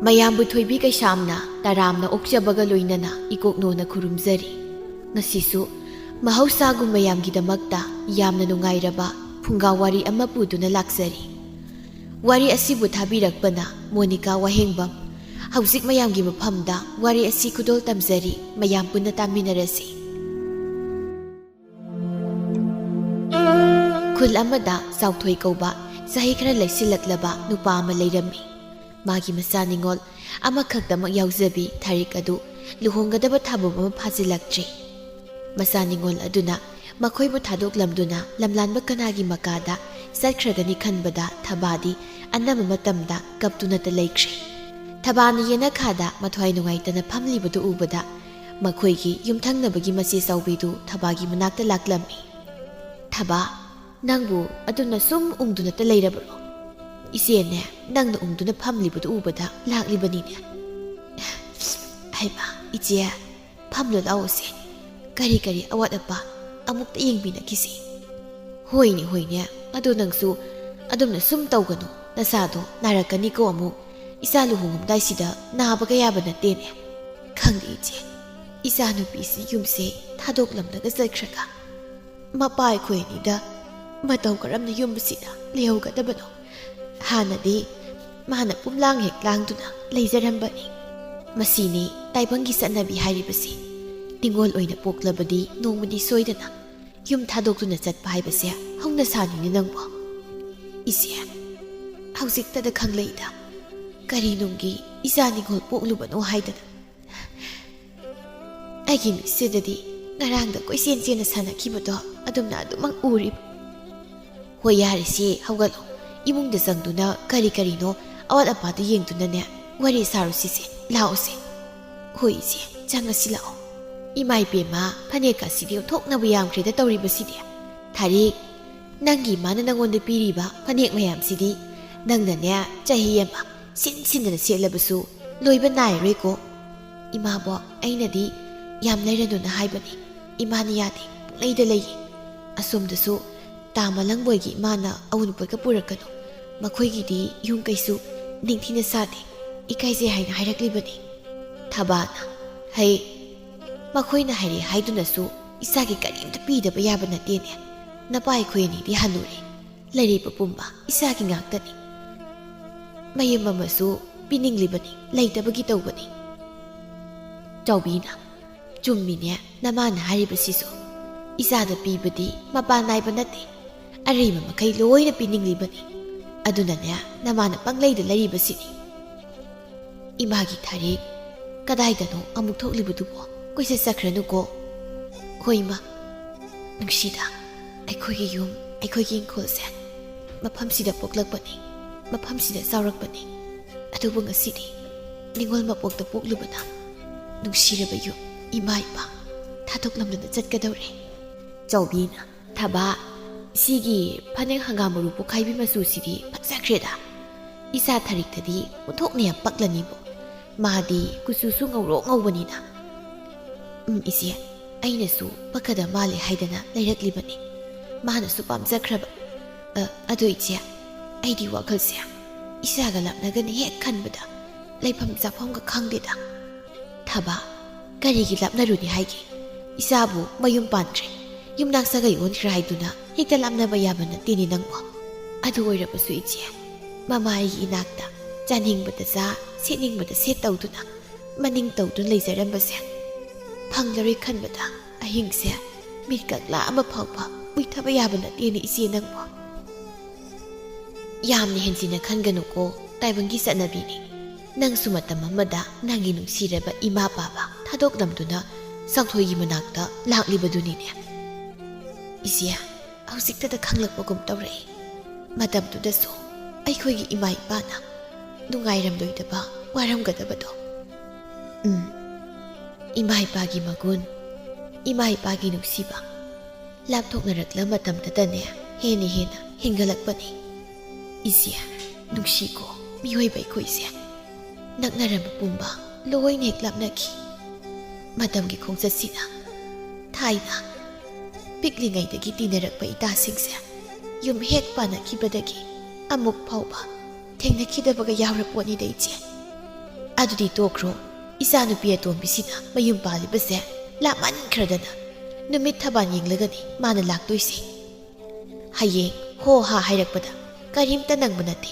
ꯃꯌꯥꯝꯕꯨ ꯊꯣꯏꯕꯤ ꯀꯩꯁꯥꯝꯅ ꯇꯔꯥꯝꯅ ꯑꯣꯛꯆꯕꯒ ꯂꯣꯏꯅꯅ ꯏꯀꯣꯛꯅꯣꯅ ꯈꯨꯔꯨꯝꯖꯔꯤ꯫ ꯉꯁꯤꯁꯨ ꯃꯍꯧꯁꯥꯒꯨꯝ ꯃꯌꯥꯝꯒꯤꯗꯃꯛꯇ ꯌꯥꯝꯅ ꯅꯨꯡꯉꯥꯏꯔꯕ ꯐꯨꯡꯒꯥ ꯋꯥꯔꯤ ꯑꯃ ꯄꯨꯗꯨꯅ ꯂꯥꯛꯆꯔꯤ꯫ ꯋꯥꯔꯤ ꯑꯁꯤꯕꯨ ꯊꯥꯕꯤꯔꯛꯄꯅ ꯃꯣꯅꯤꯀꯥ ꯋꯥꯍꯦꯡꯕꯝ꯫ ꯍꯧꯖꯤꯛ ꯃꯌꯥꯝꯒꯤ ꯃꯐꯝꯗ ꯋꯥꯔꯤ ꯑꯁꯤ ꯈꯨꯗꯣꯜ ꯇꯝꯖꯔꯤ, ꯃꯌꯥꯝ ꯄꯨꯟꯅ ꯇꯥꯃꯤꯟꯅꯔꯁꯤ꯫ ꯈꯨꯜ ꯑꯃꯗ ꯆꯥꯎꯊꯣꯏ ꯀꯧꯕ ꯆꯍꯤ ꯈꯔ ꯂꯩꯁꯤꯜꯂꯛꯂꯕ ꯅꯨꯄꯥ ꯑꯃ ꯂꯩꯔꯝꯃꯤ꯫ ꯃꯥꯒꯤ ꯃꯆꯥ ꯅꯤꯡꯉꯣꯜ ꯑꯃꯈꯛꯇꯃꯛ ꯌꯥꯎꯖꯕꯤ ꯊꯥꯔꯤꯛ ꯑꯗꯨ ꯂꯨꯍꯣꯡꯒꯗꯕ ꯊꯥꯕꯨꯝ ꯑꯃ ꯐꯥꯖꯤꯜꯂꯛꯇ꯭ꯔꯤ꯫ ꯃꯆꯥ ꯅꯤꯡꯉꯣꯜ ꯑꯗꯨꯅ ꯃꯈꯣꯏꯕꯨ ꯊꯥꯗꯣꯛꯂꯝꯗꯨꯅ ꯂꯝꯂꯥꯟꯕ ꯀꯅꯥꯒꯤ ꯃꯀꯥꯗ ꯆꯠꯈ꯭ꯔꯒꯅꯤ ꯈꯟꯕꯗ ꯊꯕꯥꯗꯤ ꯑꯅꯝꯕ ꯃꯇꯝꯗ ꯀꯞꯇꯨꯅꯇ ꯂꯩꯈ꯭ꯔꯦ꯫ ꯊꯕꯥꯅ ꯌꯦꯅꯈꯥꯗ ꯃꯊ꯭ꯋꯥꯏ ꯅꯨꯡꯉꯥꯏꯇꯅ ꯐꯝꯂꯤꯕꯗꯨ ꯎꯕꯗ ꯃꯈꯣꯏꯒꯤ ꯌꯨꯝꯊꯪꯅꯕꯒꯤ ꯃꯆꯦ ꯆꯥꯎꯕꯤꯗꯨ ꯊꯕꯥꯒꯤ ꯃꯅꯥꯛꯇ ꯂꯥꯛꯂꯝꯃꯤ꯫ "ꯊꯕꯥ, ꯅꯪꯕꯨ ꯑꯗꯨꯅ ꯁꯨꯝ ꯎꯪꯗꯨꯅꯇ ꯂꯩꯔꯕꯔꯣ? ꯏꯆꯦꯅꯦ ꯅꯪꯅ ꯎꯪꯗꯨꯅ ꯐꯝꯂꯤꯕꯗꯨ ꯎꯕꯗ ꯂꯥꯛꯂꯤꯕꯅꯤꯅꯦ." "ꯍꯩꯃꯥ ꯏꯆꯦ, ꯐꯝꯂꯨ ꯂꯥꯛꯑꯣꯁꯦ, ꯀꯔꯤ ꯀꯔꯤ ꯑꯋꯥꯠ ꯑꯄꯥ ꯑꯃꯨꯛꯇ ꯌꯦꯡꯕꯤꯅꯈꯤꯁꯤ." "ꯍꯣꯏꯅꯦ ꯍꯣꯏꯅꯦ, ꯑꯗꯣ ꯅꯪꯁꯨ ꯑꯗꯨꯝꯅ ꯁꯨꯝ ꯇꯧꯒꯅꯨ, ꯅꯁꯥꯗꯣ ꯅꯥꯔꯛꯀꯅꯤꯀꯣ ꯑꯃꯨꯛ, ꯏꯆꯥ ꯂꯨꯍꯣꯡꯉꯝꯗꯥꯏꯁꯤꯗ ꯅꯥꯕꯒ ꯌꯥꯕ ꯅꯠꯇꯦꯅꯦ." "ꯈꯪꯗꯦ ꯏꯆꯦ, ꯏꯆꯥ ꯅꯨꯄꯤꯁꯤ ꯌꯨꯝꯁꯦ ꯊꯥꯗꯣꯛꯂꯝꯂꯒ ꯆꯠꯈ꯭ꯔꯒ ꯃꯄꯥ ꯑꯩꯈꯣꯏ ꯑꯅꯤꯗ ꯃꯇꯧ ꯀꯔꯝꯅ ꯌꯨꯝꯁꯤꯗ ꯂꯩꯍꯧꯒꯗꯕꯅꯣ? ꯍꯥꯟꯅꯗꯤ ꯃꯥꯅ ꯄꯨꯝꯂꯥꯡ ꯍꯦꯛ ꯂꯥꯡꯗꯨꯅ ꯂꯩꯖꯔꯝꯕꯅꯤ꯫ ꯃꯁꯤꯅꯤ ꯇꯥꯏꯕꯪꯒꯤ ꯆꯠꯅꯕꯤ ꯍꯥꯏꯔꯤꯕꯁꯤ꯫ ꯅꯤꯡꯉꯣꯜ ꯑꯣꯏꯅ ꯄꯣꯛꯂꯕꯗꯤ ꯅꯣꯡꯃꯗꯤ ꯁꯣꯏꯗꯅ ꯌꯨꯝ ꯊꯥꯗꯣꯛꯇꯨꯅ ꯆꯠꯄ ꯍꯥꯏꯕꯁꯦ ꯍꯧꯅ ꯁꯥꯅꯤꯅꯦ ꯅꯪꯕꯣ." "ꯏꯆꯦ, ꯍꯧꯖꯤꯛꯇꯗ ꯈꯪꯂꯛꯏꯗ ꯀꯔꯤ ꯅꯨꯡꯒꯤ ꯏꯆꯥ ꯅꯤꯡꯉꯣꯜ ꯄꯣꯛꯂꯨꯕꯅꯣ ꯍꯥꯏꯗꯅ꯫ ꯑꯩꯒꯤ ꯃꯤꯠꯁꯤꯗꯗꯤ ꯉꯔꯥꯡꯗ ꯀꯣꯏꯆꯦꯟ ꯆꯦꯟꯅ ꯁꯥꯟꯅꯈꯤꯕꯗꯣ ꯑꯗꯨꯝꯅ ꯑꯗꯨꯃꯛ ꯎꯔꯤꯕ." "ꯍꯣꯏ ꯌꯥꯔꯤꯁꯤ, ꯍꯧꯒꯠꯂꯣ, ꯏꯃꯨꯡꯗ ꯆꯪꯗꯨꯅ ꯀꯔꯤ ꯀꯔꯤꯅꯣ ꯑꯋꯥꯠ ꯑꯄꯥꯗꯨ ꯌꯦꯡꯗꯨꯅꯅꯦ ꯋꯥꯔꯤ ꯁꯥꯔꯨꯁꯤꯁꯦ, ꯂꯥꯛꯑꯣꯁꯦ." "ꯍꯣꯏ ꯏꯆꯦ, ꯆꯪꯉꯁꯤ ꯂꯥꯛꯑꯣ." "ꯏꯃꯥ ꯏꯄꯦꯝꯃ, ꯐꯅꯦꯛ ꯑꯁꯤꯗꯤ ꯑꯣꯟꯊꯣꯛꯅꯕꯨ ꯌꯥꯝꯈ꯭ꯔꯦꯗ ꯇꯧꯔꯤꯕꯁꯤꯗꯤ꯫ ꯊꯥꯔꯤꯛ, ꯅꯪꯒꯤ ꯏꯃꯥꯅ ꯅꯪꯉꯣꯟꯗ ꯄꯤꯔꯤꯕ ꯐꯅꯦꯛ ꯃꯌꯥꯝꯁꯤꯗꯤ ꯅꯪꯅꯅꯦ ꯆꯍꯤ ꯑꯃ ꯁꯤꯟ ꯁꯤꯟꯗꯅ ꯁꯦꯠꯂꯕꯁꯨ ꯂꯣꯏꯕ ꯅꯥꯏꯔꯣꯏꯀꯣ." "ꯏꯃꯥꯕꯣ, ꯑꯩꯅꯗꯤ ꯌꯥꯝ ꯂꯩꯔꯅꯨꯅ ꯍꯥꯏꯕꯅꯤ, ꯏꯃꯥꯅ ꯌꯥꯗꯦ, ꯄꯨꯡꯂꯩꯗ ꯂꯩꯌꯦ꯫ ꯑꯁꯣꯝꯗꯁꯨ ꯇꯥ ꯃꯂꯪꯕꯣꯏꯒꯤ ꯏꯃꯥꯅ ꯑꯎꯟꯄꯣꯠꯀ ꯄꯨꯔꯛꯀꯅꯨ, ꯃꯈꯣꯏꯒꯤꯗꯤ ꯌꯨꯝ ꯀꯩꯁꯨ ꯅꯤꯡꯊꯤꯅ ꯁꯥꯗꯦ, ꯏꯀꯥꯏꯖꯩ ꯍꯥꯏꯅ ꯍꯥꯏꯔꯛꯂꯤꯕꯅꯤ." ꯊꯕꯥꯅ, "ꯍꯩ, ꯃꯈꯣꯏꯅ ꯍꯥꯏꯔꯦ ꯍꯥꯏꯗꯨꯅꯁꯨ ꯏꯆꯥꯒꯤ ꯀꯔꯤꯝꯇ ꯄꯤꯗꯕ ꯌꯥꯕ ꯅꯠꯇꯦꯅꯦ꯫ ꯅꯄꯥ ꯑꯩꯈꯣꯏ ꯑꯅꯤꯗꯤ ꯍꯟꯅꯨꯔꯦ, ꯂꯩꯔꯤꯕ ꯄꯨꯝꯕ ꯏꯆꯥꯒꯤ ꯉꯥꯛꯇꯅꯤ꯫ ꯃꯌꯨꯝ ꯑꯃꯁꯨ ꯄꯤꯅꯤꯡꯂꯤꯕꯅꯤ, ꯂꯩꯇꯕꯒꯤ ꯇꯧꯕꯅꯤ." ꯆꯥꯎꯕꯤꯅ, "ꯆꯨꯝꯃꯤꯅꯦ ꯅꯃꯥꯅ ꯍꯥꯏꯔꯤꯕꯁꯤꯁꯨ꯫ ꯏꯆꯥꯗ ꯄꯤꯕꯗꯤ ꯃꯄꯥꯟ ꯅꯥꯏꯕ ꯅꯠꯇꯦ, ꯑꯔꯩꯕ ꯃꯈꯩ ꯂꯣꯏꯅ ꯄꯤꯅꯤꯡꯂꯤꯕꯅꯤ꯫ ꯑꯗꯨꯅꯅꯦ ꯅꯃꯥꯅ ꯄꯪꯂꯩꯗ ꯂꯩꯔꯤꯕꯁꯤꯅꯤ." "ꯏꯃꯥꯒꯤ ꯊꯥꯔꯤꯛ, ꯀꯗꯥꯏꯗꯅꯣ ꯑꯃꯨꯛ ꯊꯣꯛꯂꯤꯕꯗꯨꯕꯣ? ꯀꯣꯏꯆꯠ ꯆꯠꯈ꯭ꯔꯅꯨꯀꯣ." "ꯍꯣꯏ ꯏꯃꯥ, ꯅꯨꯡꯁꯤꯗ, ꯑꯩꯈꯣꯏꯒꯤ ꯌꯨꯝ, ꯑꯩꯈꯣꯏꯒꯤ ꯏꯪꯈꯣꯜꯁꯦ ꯃꯐꯝꯁꯤꯗ ꯄꯣꯛꯂꯛꯄꯅꯤ, ꯃꯐꯝꯁꯤꯗ ꯆꯥꯎꯔꯛꯄꯅꯤ꯫ ꯑꯗꯨꯕꯨ ꯉꯁꯤꯗꯤ ꯅꯤꯡꯉꯣꯜ ꯃꯄꯣꯛꯇ ꯄꯣꯛꯂꯨꯕꯅ ꯅꯨꯡꯁꯤꯔꯕ ꯌꯨꯝ, ꯏꯃꯥ ꯏꯄꯥ ꯊꯥꯗꯣꯛꯂꯝꯗꯨꯅ ꯆꯠꯀꯗꯧꯔꯦ." ꯆꯥꯎꯕꯤꯅ, "ꯊꯕꯥ, ꯁꯤꯒꯤ ꯐꯅꯦꯛ ꯍꯪꯒꯥꯝ ꯃꯔꯨ ꯄꯣꯛꯈꯥꯏꯕꯤ ꯃꯆꯨꯁꯤꯗꯤ ꯐꯖꯈ꯭ꯔꯦꯗ꯫ ꯏꯆꯥ ꯊꯥꯔꯤꯛꯇꯗꯤ ꯑꯣꯟꯊꯣꯛꯅ ꯌꯥꯝ ꯄꯛꯂꯅꯤꯕꯣ, ꯃꯥꯗꯤ ꯀꯨꯆꯨꯁꯨ ꯉꯧꯔꯣꯛ ꯉꯧꯕꯅꯤꯅ." "ꯏꯆꯦ, ꯑꯩꯅꯁꯨ ꯄꯛꯀꯗ ꯃꯥꯜꯂꯦ ꯍꯥꯏꯗꯅ ꯂꯩꯔꯛꯂꯤꯕꯅꯤ, ꯃꯥꯅꯁꯨ ꯄꯥꯝꯖꯈ꯭ꯔꯕ꯫ ꯑꯗꯣ ꯏꯆꯦ, ꯑꯩꯗꯤ ꯋꯥꯈꯜꯁꯦ ꯏꯆꯥꯒ ꯂꯥꯞꯅꯒꯅꯤ ꯍꯦꯛ ꯈꯟꯕꯗ ꯂꯩꯐꯝ ꯆꯥꯐꯝꯒ ꯈꯪꯗꯦꯗ." "ꯊꯕꯥ, ꯀꯔꯤꯒꯤ ꯂꯥꯞꯅꯔꯨꯅꯤ ꯍꯥꯏꯒꯦ? ꯏꯆꯥꯕꯨ ꯃꯌꯨꯝ ꯄꯥꯟꯈ꯭ꯔꯦ, ꯌꯨꯝꯅꯥꯛ ꯁꯥꯒꯩ ꯑꯣꯟꯈ꯭ꯔꯦ ꯍꯥꯏꯗꯨꯅ ꯍꯦꯛꯇ ꯂꯥꯞꯅꯕ ꯌꯥꯕ ꯅꯠꯇꯦꯅꯦ ꯅꯪꯕꯣ꯫ ꯑꯗꯨ ꯑꯣꯏꯔꯕꯁꯨ ꯏꯆꯦ, ꯃꯃꯥ ꯑꯩꯒꯤ ꯏꯅꯥꯛꯇ ꯆꯥꯅꯤꯡꯕꯗ ꯆꯥ, ꯁꯦꯠꯅꯤꯡꯕꯗ ꯁꯦꯠ ꯇꯧꯗꯨꯅ ꯃꯅꯤꯡ ꯇꯧꯗꯨꯅ ꯂꯩꯖꯔꯝꯕꯁꯦ ꯐꯪꯂꯔꯣꯏ ꯈꯟꯕꯗ ꯑꯍꯤꯡꯁꯦ ꯃꯤꯠ ꯀꯛꯂꯥ ꯑꯃ ꯐꯥꯎꯕ ꯎꯏꯊꯕ ꯌꯥꯕ ꯅꯠꯇꯦꯅꯦ ꯏꯆꯦ ꯅꯪꯕꯣ." "ꯌꯥꯝꯅ ꯍꯦꯟꯖꯤꯟꯅ ꯈꯟꯒꯅꯨꯀꯣ, ꯇꯥꯏꯕꯪꯒꯤ ꯆꯠꯅꯕꯤꯅꯤ꯫ ꯅꯪꯁꯨ ꯃꯇꯝ ꯑꯃꯗ ꯅꯪꯒꯤ ꯅꯨꯡꯁꯤꯔꯕ ꯏꯃꯥ ꯄꯥꯕ ꯊꯥꯗꯣꯛꯂꯝꯗꯨꯅ ꯆꯥꯎꯊꯣꯏꯒꯤ ꯃꯅꯥꯛꯇ ꯂꯥꯛꯂꯤꯕꯗꯨꯅꯤꯅꯦ." "ꯏꯆꯦ, ꯍꯧꯖꯤꯛꯇꯗ ꯈꯪꯂꯛꯄꯒꯨꯝ ꯇꯧꯔꯛꯏ, ꯃꯇꯝꯗꯨꯗꯁꯨ ꯑꯩꯈꯣꯏꯒꯤ ꯏꯃꯥ ꯏꯄꯥꯅ ꯅꯨꯡꯉꯥꯏꯔꯝꯂꯣꯏꯗꯕ, ꯋꯥꯔꯝꯒꯗꯕꯗꯣ꯫ ꯏꯃꯥ ꯏꯄꯥꯒꯤ ꯃꯒꯨꯟ, ꯏꯃꯥ ꯏꯄꯥꯒꯤ ꯅꯨꯡꯁꯤꯕ ꯂꯥꯞꯊꯣꯛꯅꯔꯛꯂ ꯃꯇꯝꯗꯇꯅꯦ ꯍꯦꯟꯅ ꯍꯦꯟꯒꯠꯂꯛꯄꯅꯤ꯫ ꯏꯆꯦ, ꯅꯨꯡꯁꯤꯀꯣ ꯃꯤꯑꯣꯏꯕ ꯑꯩꯈꯣꯏꯁꯦ, ꯅꯛꯅꯔꯝꯕ ꯄꯨꯝꯕ ꯂꯣꯏꯅ ꯍꯦꯛ ꯂꯥꯞꯅꯈꯤ꯫ ꯃꯇꯝꯒꯤ ꯈꯣꯡꯆꯠꯁꯤꯅ ꯊꯥꯏꯅ ꯄꯤꯛꯂꯤꯉꯩꯗꯒꯤ ꯇꯤꯟꯅꯔꯛꯄ ꯏꯇꯥꯁꯤꯡꯁꯦ ꯌꯨꯝ ꯍꯦꯛ ꯄꯥꯟꯅꯈꯤꯕꯗꯒꯤ ꯑꯃꯨꯛ ꯐꯥꯎꯕ ꯊꯦꯡꯅꯈꯤꯗꯕꯒ ꯌꯥꯎꯔꯄꯣꯠꯅꯤꯗ ꯏꯆꯦ." ꯑꯗꯨꯗꯤ ꯇꯣꯛꯈ꯭ꯔꯣ ꯏꯆꯥꯅꯨꯄꯤ ꯑꯇꯣꯝꯕꯤꯁꯤꯅ ꯃꯌꯨꯝ ꯄꯥꯜꯂꯤꯕꯁꯦ ꯂꯥꯞꯃꯟꯈ꯭ꯔꯗꯅ ꯅꯨꯃꯤꯠ ꯊꯕꯥꯜ ꯌꯦꯡꯂꯒꯅꯤ ꯃꯥꯅ ꯂꯥꯛꯇꯣꯏꯁꯦ ꯍꯌꯦꯡ ꯍꯣ ꯍꯥ ꯍꯥꯏꯔꯛꯄꯗ ꯀꯔꯤꯝꯇ ꯅꯪꯕ ꯅꯠꯇꯦ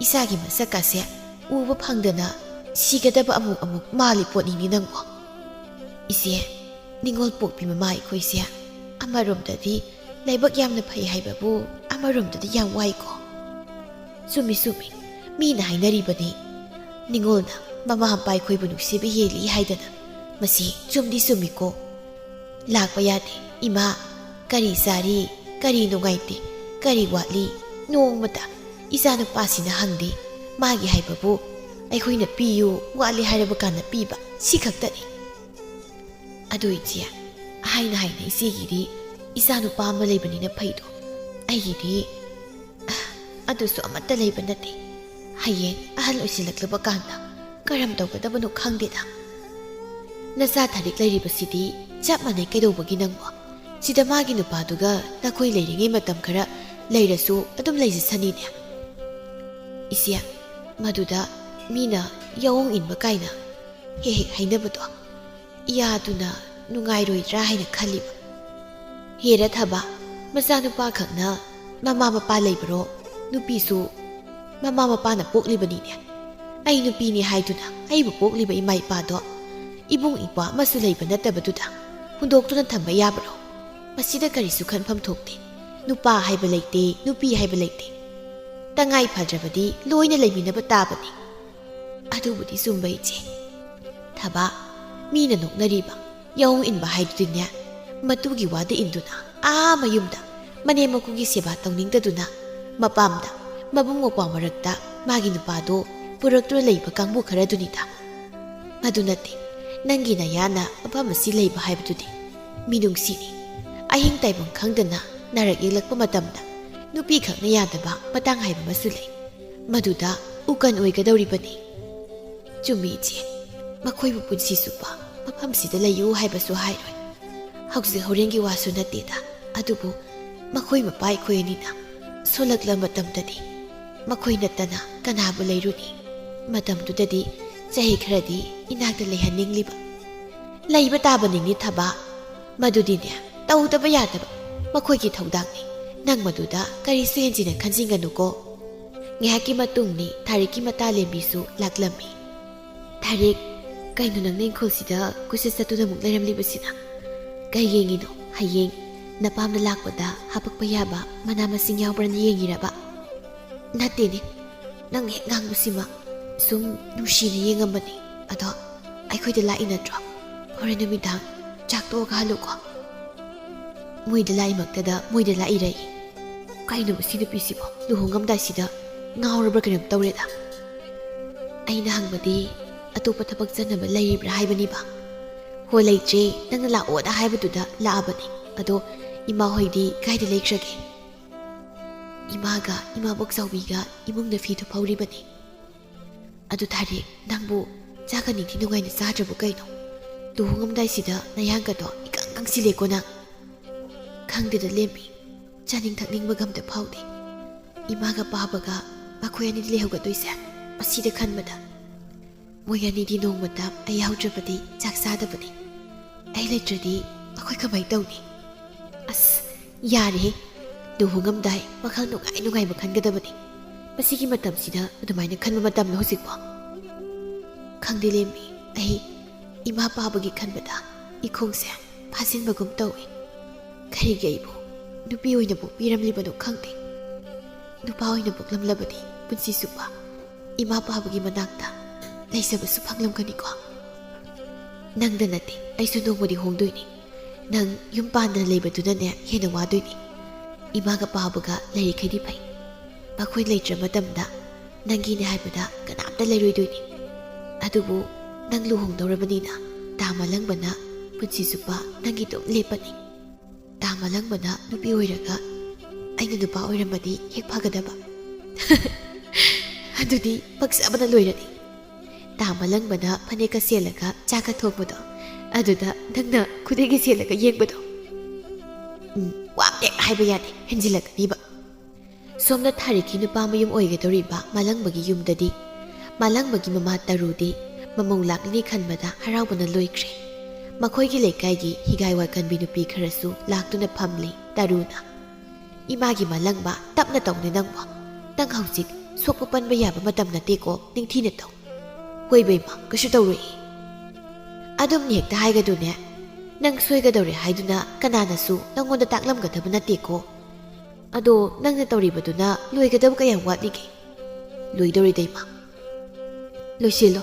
ꯏꯆꯥꯒꯤ ꯃꯁꯛꯀꯁꯦ ꯎꯕ ꯐꯪꯗꯅ ꯁꯤꯒꯗꯕ ꯑꯃꯨꯛ ꯃꯥꯜꯂꯤ ꯄꯣꯠꯅꯤꯅꯤ ꯅꯪꯕꯣ ꯏꯆꯦ ꯅꯤꯡꯉꯣꯜ ꯄꯣꯛꯄꯤ ꯃꯃꯥ ꯑꯩꯈꯣꯏꯁꯦ ꯑꯃꯔꯣꯝꯗꯗꯤ ꯂꯥꯏꯕꯛ ꯌꯥꯝꯅ ꯐꯩ ꯍꯥꯏꯕꯕꯨ ꯑꯃꯔꯣꯝꯗꯗꯤ ꯌꯥꯝ ꯋꯥꯏꯀꯣ ꯆꯨꯝꯃꯤ ꯃꯤꯅ ꯍꯥꯏꯅꯔꯤꯕꯅꯤ ꯅꯤꯡꯉꯣꯜꯅ ꯃꯃꯥ ꯃꯄꯥ ꯑꯩꯈꯣꯏꯕꯨ ꯅꯨꯡꯁꯤꯕ ꯍꯦꯜꯂꯤ ꯍꯥꯏꯗꯅ ꯃꯁꯤ ꯆꯨꯝꯃꯤꯀꯣ ꯂꯥꯛꯄ ꯌꯥꯗꯦ ꯏꯃꯥ ꯀꯔꯤ ꯆꯥꯔꯤ ꯀꯔꯤ ꯅꯨꯡꯉꯥꯏꯇꯦ ꯀꯔꯤ ꯋꯥꯠꯂꯤ ꯅꯣꯡꯃꯇ ꯏꯆꯥꯅꯨꯄꯥꯁꯤꯅ ꯍꯪꯗꯦ ꯃꯥꯒꯤ ꯍꯥꯏꯕꯕꯨ ꯑꯩꯈꯣꯏꯅ ꯄꯤꯌꯨ ꯋꯥꯠꯂꯤ ꯍꯥꯏꯔꯕ ꯀꯥꯟꯗ ꯄꯤꯕ ꯁꯤ ꯈꯛꯇꯅꯤ ꯑꯗꯨ ꯏꯆꯦ ꯍꯥꯏꯅ ꯏꯆꯦꯒꯤꯗꯤ ꯏꯆꯥꯅꯨꯄꯥ ꯑꯃ ꯂꯩꯕꯅꯤꯅ ꯐꯩꯗꯣ ꯑꯩꯒꯤꯗꯤ ꯑꯗꯨꯁꯨ ꯑꯃꯠꯇ ꯂꯩꯕ ꯅꯠꯇꯦ ꯍꯌꯦꯡ ꯑꯍꯜ ꯑꯣꯏꯁꯤꯜꯂꯛꯂꯕ ꯀꯥꯟꯗ ꯀꯔꯝ ꯇꯧꯒꯗꯕꯅꯣ ꯈꯪꯗꯦꯗ ꯅꯆꯥ ꯊꯥꯔꯤꯛ ꯂꯩꯔꯤꯕꯁꯤꯗꯤ ꯆꯞ ꯃꯥꯟꯅꯩ ꯀꯩꯗꯧꯕꯒꯤ ꯅꯪꯕꯣ ꯁꯤꯗ ꯃꯥꯒꯤ ꯅꯨꯄꯥꯗꯨꯒ ꯅꯈꯣꯏ ꯂꯩꯔꯤꯉꯩ ꯃꯇꯝ ꯈꯔ ꯂꯩꯔꯁꯨ ꯑꯗꯨꯝ ꯂꯩꯖꯁꯅꯤꯅꯦ ꯏꯆꯦ ꯃꯗꯨꯗ ꯃꯤꯅ ꯌꯥꯑꯣꯡ ꯏꯟꯕ ꯀꯥꯏꯅ ꯍꯦꯛ ꯍꯥꯏꯅꯕꯗꯣ ꯏꯌꯥꯗꯨꯅ ꯅꯨꯡꯉꯥꯏꯔꯣꯏꯗ꯭ꯔꯥ ꯍꯥꯏꯅ ꯈꯜꯂꯤꯕ ꯍꯦꯔ ꯊꯕ ꯃꯆꯥꯅꯨꯄꯥ ꯈꯛꯅ ꯃꯃꯥ ꯃꯄꯥ ꯂꯩꯕꯔꯣ ꯅꯨꯄꯤꯁꯨ ꯃꯃꯥ ꯃꯄꯥꯅ ꯄꯣꯛꯂꯤꯕꯅꯤꯅꯦ ꯑꯩ ꯅꯨꯄꯤꯅꯤ ꯍꯥꯏꯗꯨꯅ ꯑꯩꯕꯨ ꯄꯣꯛꯂꯤꯕ ꯏꯃꯥ ꯏꯄꯥꯗꯣ ꯏꯕꯨꯡ ꯏꯄ꯭ꯋꯥ ꯑꯃꯁꯨ ꯂꯩꯕ ꯅꯠꯇꯕꯗꯨꯗ ꯍꯨꯟꯗꯣꯛꯇꯨꯅ ꯊꯝꯕ ꯌꯥꯕꯔꯣ ꯃꯁꯤꯗ ꯀꯔꯤꯁꯨ ꯈꯟꯐꯝ ꯊꯣꯛꯇꯦ ꯅꯨꯄꯥ ꯍꯥꯏꯕ ꯂꯩꯇꯦ ꯅꯨꯄꯤ ꯍꯥꯏꯕ ꯂꯩꯇꯦ ꯇꯉꯥꯏ ꯐꯗ꯭ꯔꯕꯗꯤ ꯂꯣꯏꯅ ꯂꯩꯃꯤꯟꯅꯕ ꯇꯥꯕꯅꯤ ꯑꯗꯨꯕꯨꯗꯤ ꯆꯨꯝꯕ ꯏꯆꯦ ꯊꯕ ꯃꯤꯅ ꯅꯣꯛꯅꯔꯤꯕ ꯌꯥꯑꯣꯡ ꯏꯟꯕ ꯍꯥꯏꯗꯨꯗꯤꯅꯦ ꯃꯇꯨꯒꯤ ꯋꯥꯗ ꯏꯟꯗꯨꯅ ꯃꯌꯨꯝꯗ ꯃꯅꯦꯝ ꯃꯀꯨꯒꯤ ꯁꯦꯕꯥ ꯇꯧꯅꯤꯡꯗꯗꯨꯅ ꯃꯄꯥꯝꯗ ꯃꯕꯨꯡ ꯃꯧꯄ꯭ꯋꯥ ꯃꯔꯛꯇ ꯃꯥꯒꯤ ꯅꯨꯄꯥꯗꯣ ꯄꯨꯔꯛꯇꯨꯅ ꯂꯩꯕ ꯀꯥꯡꯕꯨ ꯈꯔꯗꯨꯅꯤꯗ ꯑꯗꯨ ꯅꯠꯇꯦ ꯅꯪꯒꯤ ꯅꯌꯥꯅ ꯃꯐꯝ ꯑꯁꯤ ꯂꯩꯕ ꯍꯥꯏꯕꯗꯨꯗꯤ ꯃꯤꯅꯨꯡꯁꯤꯅꯤ ꯑꯍꯤꯡ ꯇꯥꯏꯕꯝ ꯈꯪꯗꯅ ꯅꯥꯔꯛ ꯌꯦꯛꯂꯛꯄ ꯃꯇꯝꯗ ꯅꯨꯄꯤ ꯈꯛꯅ ꯌꯥꯗꯕ ꯃꯇꯥꯡ ꯍꯥꯏꯕ ꯑꯃꯁꯨ ꯂꯩ ꯃꯗꯨꯗ ꯎꯀꯟ ꯑꯣꯏꯒꯗꯧꯔꯤꯕꯅꯤ ꯆꯨꯝꯃꯤ ꯏꯆꯦ ꯃꯈꯣꯏꯕꯨ ꯄꯨꯟꯁꯤ ꯆꯨꯞꯄ ꯃꯐꯝꯁꯤꯗ ꯂꯩꯌꯨ ꯍꯥꯏꯕꯁꯨ ꯍꯥꯏꯔꯣꯏ ꯍꯧꯖꯤꯛ ꯍꯣꯔꯦꯟꯒꯤ ꯋꯥꯁꯨ ꯅꯠꯇꯦꯗ ꯑꯗꯨꯕꯨ ꯃꯈꯣꯏ ꯃꯄꯥ ꯑꯩꯈꯣꯏ ꯑꯅꯤꯅ ꯁꯣꯜꯂꯛꯂ ꯃꯇꯝꯗꯗꯤ ꯃꯈꯣꯏ ꯅꯠꯇꯅ ꯀꯅꯥꯕꯨ ꯂꯩꯔꯨꯅꯤ ꯃꯇꯝꯗꯨꯗꯗꯤ ꯆꯍꯤ ꯈꯔꯗꯤ ꯏꯅꯥꯛꯇ ꯂꯩꯍꯟꯅꯤꯡꯂꯤꯕ ꯂꯩꯕ ꯇꯥꯕꯅꯤꯅꯤ ꯊꯕ ꯃꯗꯨꯗꯤꯅꯦ ꯇꯧꯗꯕ ꯌꯥꯗꯕ ꯃꯈꯣꯏꯒꯤ ꯊꯧꯗꯥꯡꯅꯤ ꯅꯪ ꯃꯗꯨꯗ ꯀꯔꯤꯁꯨ ꯍꯦꯟꯖꯤꯟꯅ ꯈꯟꯖꯤꯟꯒꯅꯨꯀꯣ ꯉꯥꯏꯍꯥꯛꯀꯤ ꯃꯇꯨꯡꯅꯤ ꯊꯥꯔꯤꯛꯀꯤ ꯃꯇꯥꯂꯦꯝꯕꯤꯁꯨ ꯂꯥꯛꯂꯝꯃꯤ ꯊꯥꯔꯤꯛ ꯀꯩꯅꯣ ꯅꯪꯅ ꯏꯪꯈꯣꯜꯁꯤꯗ ꯀꯣꯏꯆꯠ ꯆꯠꯇꯨꯅ ꯑꯃꯨꯛ ꯂꯩꯔꯝꯂꯤꯕꯁꯤꯅ ꯀꯩ ꯌꯦꯡꯉꯤꯅꯣ ꯍꯌꯦꯡ ꯅꯄꯥꯝꯅ ꯂꯥꯛꯄꯗ ꯍꯥꯄꯛꯄ ꯌꯥꯕ ꯃꯅꯥ ꯃꯁꯤꯡ ꯌꯥꯎꯕ꯭ꯔꯅ ꯌꯦꯡꯉꯤꯔꯕ ꯅꯠꯇꯦꯅꯦ ꯅꯪ ꯍꯦꯛ ꯉꯥꯡꯕꯁꯤꯃ ꯁꯨꯝ ꯅꯨꯡꯁꯤꯅ ꯌꯦꯡꯉꯝꯕꯅꯤ ꯑꯗꯣ ꯑꯩꯈꯣꯏꯗ ꯂꯥꯛꯏ ꯅꯠꯇ꯭ꯔꯣ ꯍꯣꯔꯦꯟ ꯅꯨꯃꯤꯗꯥꯡ ꯆꯥꯛ ꯇꯣꯛꯑꯒ ꯍꯜꯂꯨꯀꯣ ꯃꯣꯏꯗ ꯂꯥꯛꯏꯃꯛꯇꯗ ꯃꯣꯏꯗ ꯂꯥꯛꯏꯔꯏ ꯀꯩꯅꯣ ꯃꯁꯤ ꯅꯨꯄꯤꯁꯤꯕꯣ ꯂꯨꯍꯣꯡꯉꯝꯗꯥꯏꯁꯤꯗ ꯉꯥꯎꯔꯕ꯭ꯔꯥ ꯀꯩꯅꯣꯝ ꯇꯧꯔꯦꯗ ꯑꯩꯅ ꯍꯪꯕꯗꯤ ꯑꯇꯣꯞꯄ ꯊꯕꯛ ꯆꯠꯅꯕ ꯂꯩꯔꯤꯕ꯭ꯔꯥ ꯍꯥꯏꯕꯅꯤꯕ ꯍꯣꯏ ꯂꯩꯇ꯭ꯔꯦ ꯅꯪꯅ ꯂꯥꯛꯑꯣꯅ ꯍꯥꯏꯕꯗꯨꯗ ꯂꯥꯛꯑꯕꯅꯤ ꯑꯗꯣ ꯏꯃꯥ ꯍꯣꯏꯗꯤ ꯀꯥꯏꯗ ꯂꯩꯈ꯭ꯔꯒꯦ ꯏꯃꯥꯒ ꯏꯃꯥꯕꯣꯛ ꯆꯥꯎꯕꯤꯒ ꯏꯃꯨꯡꯗ ꯐꯤꯗꯨ ꯐꯧꯔꯤꯕꯅꯤ ꯑꯗꯨ ꯊꯥꯔꯤꯛ ꯅꯪꯕꯨ ꯆꯥꯛꯀ ꯅꯤꯡꯊꯤ ꯅꯨꯡꯉꯥꯏꯅ ꯆꯥꯗ꯭ꯔꯕ ꯀꯩꯅꯣ ꯂꯨꯍꯣꯡꯉꯝꯗꯥꯏꯁꯤꯗ ꯅꯌꯥꯡꯒꯗꯣ ꯏꯀꯪ ꯀꯪꯁꯤꯜꯂꯦꯀꯣ ꯅꯪ ꯈꯪꯗꯦꯗ ꯂꯦꯝꯕꯤ ꯆꯥꯅꯤꯡ ꯊꯛꯅꯤꯡꯕꯒ ꯑꯝꯇ ꯐꯥꯎꯗꯦ ꯏꯃꯥꯒ ꯄꯥꯕꯒ ꯃꯈꯣꯏ ꯑꯅꯤꯗꯤ ꯂꯩꯍꯧꯒꯗꯣꯏꯁꯦ ꯃꯁꯤꯗ ꯈꯟꯕꯗ ꯃꯣꯏ ꯑꯅꯤꯗꯤ ꯅꯣꯡꯃꯇ ꯑꯩ ꯌꯥꯎꯗ꯭ꯔꯕꯗꯤ ꯆꯥꯛ ꯆꯥꯗꯕꯅꯤ ꯑꯩ ꯂꯩꯇ꯭ꯔꯗꯤ ꯃꯈꯣꯏ ꯀꯃꯥꯏꯅ ꯇꯧꯅꯤ ꯑꯁ ꯌꯥꯔꯦꯍꯦ ꯂꯨꯍꯣꯡꯉꯝꯗꯥꯏ ꯋꯥꯈꯜ ꯅꯨꯡꯉꯥꯏꯕ ꯈꯟꯒꯗꯕꯅꯤ ꯃꯁꯤꯒꯤ ꯃꯇꯝꯁꯤꯗ ꯑꯗꯨꯃꯥꯏꯅ ꯈꯟꯕ ꯃꯇꯝꯗ ꯍꯧꯖꯤꯛꯄꯣ ꯈꯪꯗꯦ ꯂꯦꯝꯕꯤ ꯑꯩ ꯏꯃꯥ ꯄꯥꯕꯒꯤ ꯈꯟꯕꯗ ꯏꯈꯣꯡꯁꯦ ꯐꯥꯖꯤꯟꯕꯒꯨꯝ ꯇꯧꯏ ꯀꯔꯤꯒꯤ ꯑꯩꯕꯨ ꯅꯨꯄꯤ ꯑꯣꯏꯅ ꯄꯣꯛꯄꯤꯔꯝꯂꯤꯕꯅꯣ ꯈꯪꯗꯦ ꯅꯨꯄꯥ ꯑꯣꯏꯅ ꯄꯣꯛꯂꯝꯂꯕꯗꯤ ꯄꯨꯟꯁꯤ ꯆꯨꯞꯄ ꯏꯃꯥ ꯄꯥꯕꯒꯤ ꯃꯅꯥꯛꯇ ꯂꯩꯖꯕꯁꯨ ꯐꯪꯂꯝꯒꯅꯤꯀꯣ ꯅꯪꯗ ꯅꯠꯇꯦ ꯑꯩꯁꯨ ꯅꯣꯡꯃꯗꯤ ꯍꯣꯡꯗꯣꯏꯅꯤ ꯅꯪ ꯌꯨꯝ ꯄꯥꯟꯗꯅ ꯂꯩꯕꯗꯨꯅꯅꯦ ꯍꯦꯟꯅ ꯋꯥꯗꯣꯏꯅꯤ ꯏꯃꯥꯒ ꯄꯥꯕꯒ ꯂꯩꯔꯤꯈꯩꯗꯤ ꯐꯩ ꯃꯈꯣꯏ ꯂꯩꯇ꯭ꯔ ꯃꯇꯝꯗ ꯅꯪꯒꯤꯅꯦ ꯍꯥꯏꯕꯗ ꯀꯅꯥꯝꯇ ꯂꯩꯔꯣꯏꯗꯣꯏꯅꯤ ꯑꯗꯨꯕꯨ ꯅꯪ ꯂꯨꯍꯣꯡꯗꯧꯔꯕꯅꯤꯅ ꯇꯥ ꯃꯂꯪꯕꯅ ꯄꯨꯟꯁꯤ ꯆꯨꯞꯄ ꯅꯪꯒꯤ ꯑꯗꯨꯝ ꯂꯦꯞꯄꯅꯤ ꯇꯥ ꯃꯂꯪꯕꯅ ꯅꯨꯄꯤ ꯑꯣꯏꯔꯒ ꯑꯩꯅ ꯅꯨꯄꯥ ꯑꯣꯏꯔꯝꯃꯗꯤ ꯍꯦꯛ ꯐꯒꯗꯕ ꯑꯗꯨꯗꯤ ꯄꯛꯆꯕꯅ ꯂꯣꯏꯔꯅꯤ ꯇꯥ ꯃꯂꯪꯕꯅ ꯐꯅꯦꯛꯀ ꯁꯦꯠꯂꯒ ꯆꯥꯛꯀ ꯊꯣꯡꯕꯗꯣ ꯑꯗꯨꯗ ꯅꯪꯅ ꯈꯨꯗꯩꯒ ꯁꯦꯠꯂꯒ ꯌꯦꯡꯕꯗꯣ ꯋꯥꯞꯇꯦꯛ ꯍꯥꯏꯕ ꯌꯥꯗꯦ ꯍꯦꯟꯖꯤꯜꯂꯛꯀꯅꯤꯕ ꯁꯣꯝꯅ ꯊꯥꯔꯤꯛꯀꯤ ꯅꯨꯄꯥ ꯃꯌꯨꯝ ꯑꯣꯏꯒꯗꯧꯔꯤꯕ ꯃꯂꯪꯕꯒꯤ ꯌꯨꯝꯗꯗꯤ ꯃꯂꯪꯕꯒꯤ ꯃꯃꯥ ꯇꯔꯨꯗꯤ ꯃꯃꯧ ꯂꯥꯛꯂꯤꯅꯤ ꯈꯟꯕꯗ ꯍꯔꯥꯎꯕꯅ ꯂꯣꯏꯈ꯭ꯔꯦ꯫ ꯃꯈꯣꯏꯒꯤ ꯂꯩꯀꯥꯏꯒꯤ ꯍꯤꯒꯥꯏ ꯋꯥꯏꯀꯟꯕꯤ ꯅꯨꯄꯤ ꯈꯔꯁꯨ ꯂꯥꯛꯇꯨꯅ ꯐꯝꯂꯤ꯫ ꯇꯔꯨꯅ "ꯏꯃꯥꯒꯤ ꯃꯂꯪꯕ ꯇꯞꯅ ꯇꯧꯅꯦ ꯅꯪꯕꯣ, ꯅꯪ ꯍꯧꯖꯤꯛ ꯁꯣꯛꯄ ꯄꯟꯕ ꯌꯥꯕ ꯃꯇꯝ ꯅꯠꯇꯦꯀꯣ, ꯅꯤꯡꯊꯤꯅ ꯇꯧ." "ꯍꯣꯏ ꯕꯦꯝꯃ, ꯀꯩꯁꯨ ꯇꯧꯔꯣꯏ." "ꯑꯗꯨꯝ ꯍꯦꯛꯇ ꯍꯥꯏꯒꯗꯨꯅꯦ, ꯅꯪ ꯁꯣꯏꯒꯗꯧꯔꯦ ꯍꯥꯏꯗꯨꯅ ꯀꯅꯥꯅꯁꯨ ꯅꯪꯉꯣꯟꯗ ꯇꯥꯛꯂꯝꯒꯗꯕ ꯅꯠꯇꯦꯀꯣ꯫ ꯑꯗꯣ ꯅꯪꯅ ꯇꯧꯔꯤꯕꯗꯨꯅ ꯂꯣꯏꯒꯗꯕ ꯀꯌꯥꯝ ꯋꯥꯠꯂꯤꯒꯦ?" "ꯂꯣꯏꯗꯧꯔꯤꯗ ꯏꯃꯥ." "ꯂꯣꯏꯁꯤꯜꯂꯣ,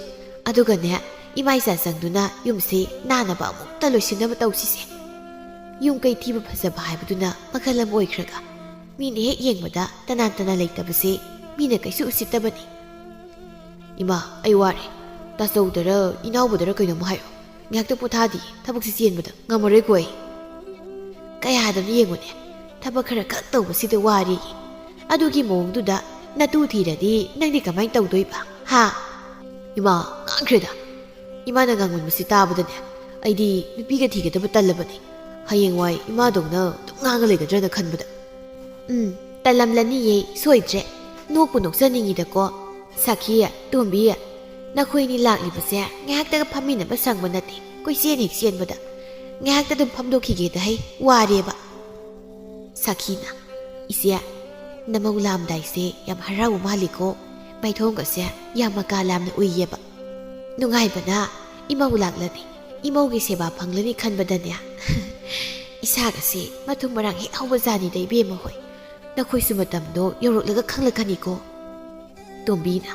ꯑꯗꯨꯒꯅꯦ ꯏꯃꯥ ꯏꯆꯥ ꯆꯪꯗꯨꯅ ꯌꯨꯝꯁꯦ ꯅꯥꯅꯕ ꯑꯃꯨꯛꯇ ꯂꯣꯏꯁꯤꯟꯅꯕ ꯇꯧꯁꯤꯁꯦ꯫ ꯌꯨꯝ ꯀꯩ ꯊꯤꯕ ꯐꯖꯕ ꯍꯥꯏꯕꯗꯨꯅ ꯃꯈꯜ ꯑꯃ ꯑꯣꯏꯈ꯭ꯔꯒ ꯃꯤꯅ ꯍꯦꯛ ꯌꯦꯡꯕꯗ ꯇꯅꯥꯟ ꯇꯅꯥꯟ ꯂꯩꯇꯕꯁꯦ ꯃꯤꯅ ꯀꯩꯁꯨ ꯎꯁꯤꯠꯇꯕꯅꯤ." "ꯏꯃꯥ, ꯑꯩ ꯋꯥꯔꯦ. ꯇꯥꯆꯧꯗꯔ ꯏꯅꯥꯎꯕꯗꯔ ꯀꯩꯅꯣꯝꯃ ꯍꯥꯏꯌꯣ. ꯉꯥꯏꯍꯥꯛꯇ ꯄꯣꯊꯥꯗꯤ ꯊꯕꯛꯁꯤ ꯆꯦꯟꯕꯗ ꯉꯝꯃꯔꯣꯏꯀꯣ ꯑꯩ." "ꯀꯌꯥꯗꯅꯣ ꯌꯦꯡꯉꯨꯅꯦ, ꯊꯕꯛ ꯈꯔ ꯈꯛ ꯇꯧꯕꯁꯤꯗ ꯋꯥꯔꯤ. ꯑꯗꯨꯒꯤ ꯃꯑꯣꯡꯗꯨꯗ ꯅꯇꯨ ꯊꯤꯔꯗꯤ ꯅꯪꯗꯤ ꯀꯃꯥꯏꯅ ꯇꯧꯗꯣꯏꯕ, ꯍꯥ?" "ꯏꯃꯥ, ꯉꯥꯡꯈ꯭ꯔꯦꯗ. ꯏꯃꯥꯅ ꯉꯥꯡꯃꯟꯕꯁꯤ ꯇꯥꯕꯗꯅꯦ ꯑꯩꯗꯤ ꯅꯨꯄꯤꯒ ꯊꯤꯒꯗꯕ ꯇꯜꯂꯕꯅꯤ. ꯍꯌꯦꯡꯋꯥꯏ ꯏꯃꯥꯗꯧꯅ ꯑꯗꯨꯝ ꯉꯥꯡꯉ ꯂꯩꯒꯗ꯭ꯔꯅ ꯈꯟꯕꯗ." "ꯇꯜꯂꯝꯂꯅꯤꯌꯦ, ꯁꯣꯏꯗ꯭ꯔꯦ. ꯅꯣꯛꯄꯨ ꯅꯣꯛꯆꯅꯤꯡꯉꯤꯗꯀꯣ꯫ ꯁꯥꯈꯤ, ꯇꯣꯝꯕꯤ, ꯅꯈꯣꯏꯅꯤ ꯂꯥꯛꯂꯤꯕꯁꯦ ꯉꯥꯏꯍꯥꯛꯇꯒ ꯐꯝꯃꯤꯟꯅꯕ ꯁꯪꯕ ꯅꯠꯇꯦ, ꯀꯣꯏꯆꯦꯟ ꯍꯦꯛ ꯆꯦꯟꯕꯗ꯫ ꯉꯥꯏꯍꯥꯛꯇ ꯑꯗꯨꯝ ꯐꯝꯗꯣꯛꯈꯤꯒꯦꯗ ꯍꯩ, ꯋꯥꯔꯦꯕ." ꯁꯥꯈꯤꯅ "ꯏꯆꯦ, ꯅꯃꯧ ꯂꯥꯛꯑꯝꯗꯥꯏꯁꯦ ꯌꯥꯝ ꯍꯔꯥꯎꯕ ꯃꯥꯜꯂꯤꯀꯣ. ꯃꯥꯏꯊꯣꯡꯒꯁꯦ ꯌꯥꯝ ꯃꯀꯥ ꯂꯥꯝꯅ ꯎꯏꯌꯦꯕ. ꯅꯨꯡꯉꯥꯏꯕꯅ ꯏꯃꯧ ꯂꯥꯛꯂꯅꯤ, ꯏꯃꯧꯒꯤ ꯁꯦꯕꯥ ꯐꯪꯂꯅꯤ ꯈꯟꯕꯗꯅꯦ ꯏꯁꯥꯒꯁꯦ ꯃꯊꯨꯝ ꯃꯔꯥꯡ ꯍꯦꯛ ꯍꯧꯕꯖꯥꯅꯤꯗ ꯏꯕꯦꯝꯃ ꯍꯣꯏ. ꯅꯈꯣꯏꯁꯨ ꯃꯇꯝꯗꯣ ꯌꯧꯔꯛꯂꯒ ꯈꯪꯂꯛꯀꯅꯤꯀꯣ." ꯇꯣꯝꯕꯤꯅ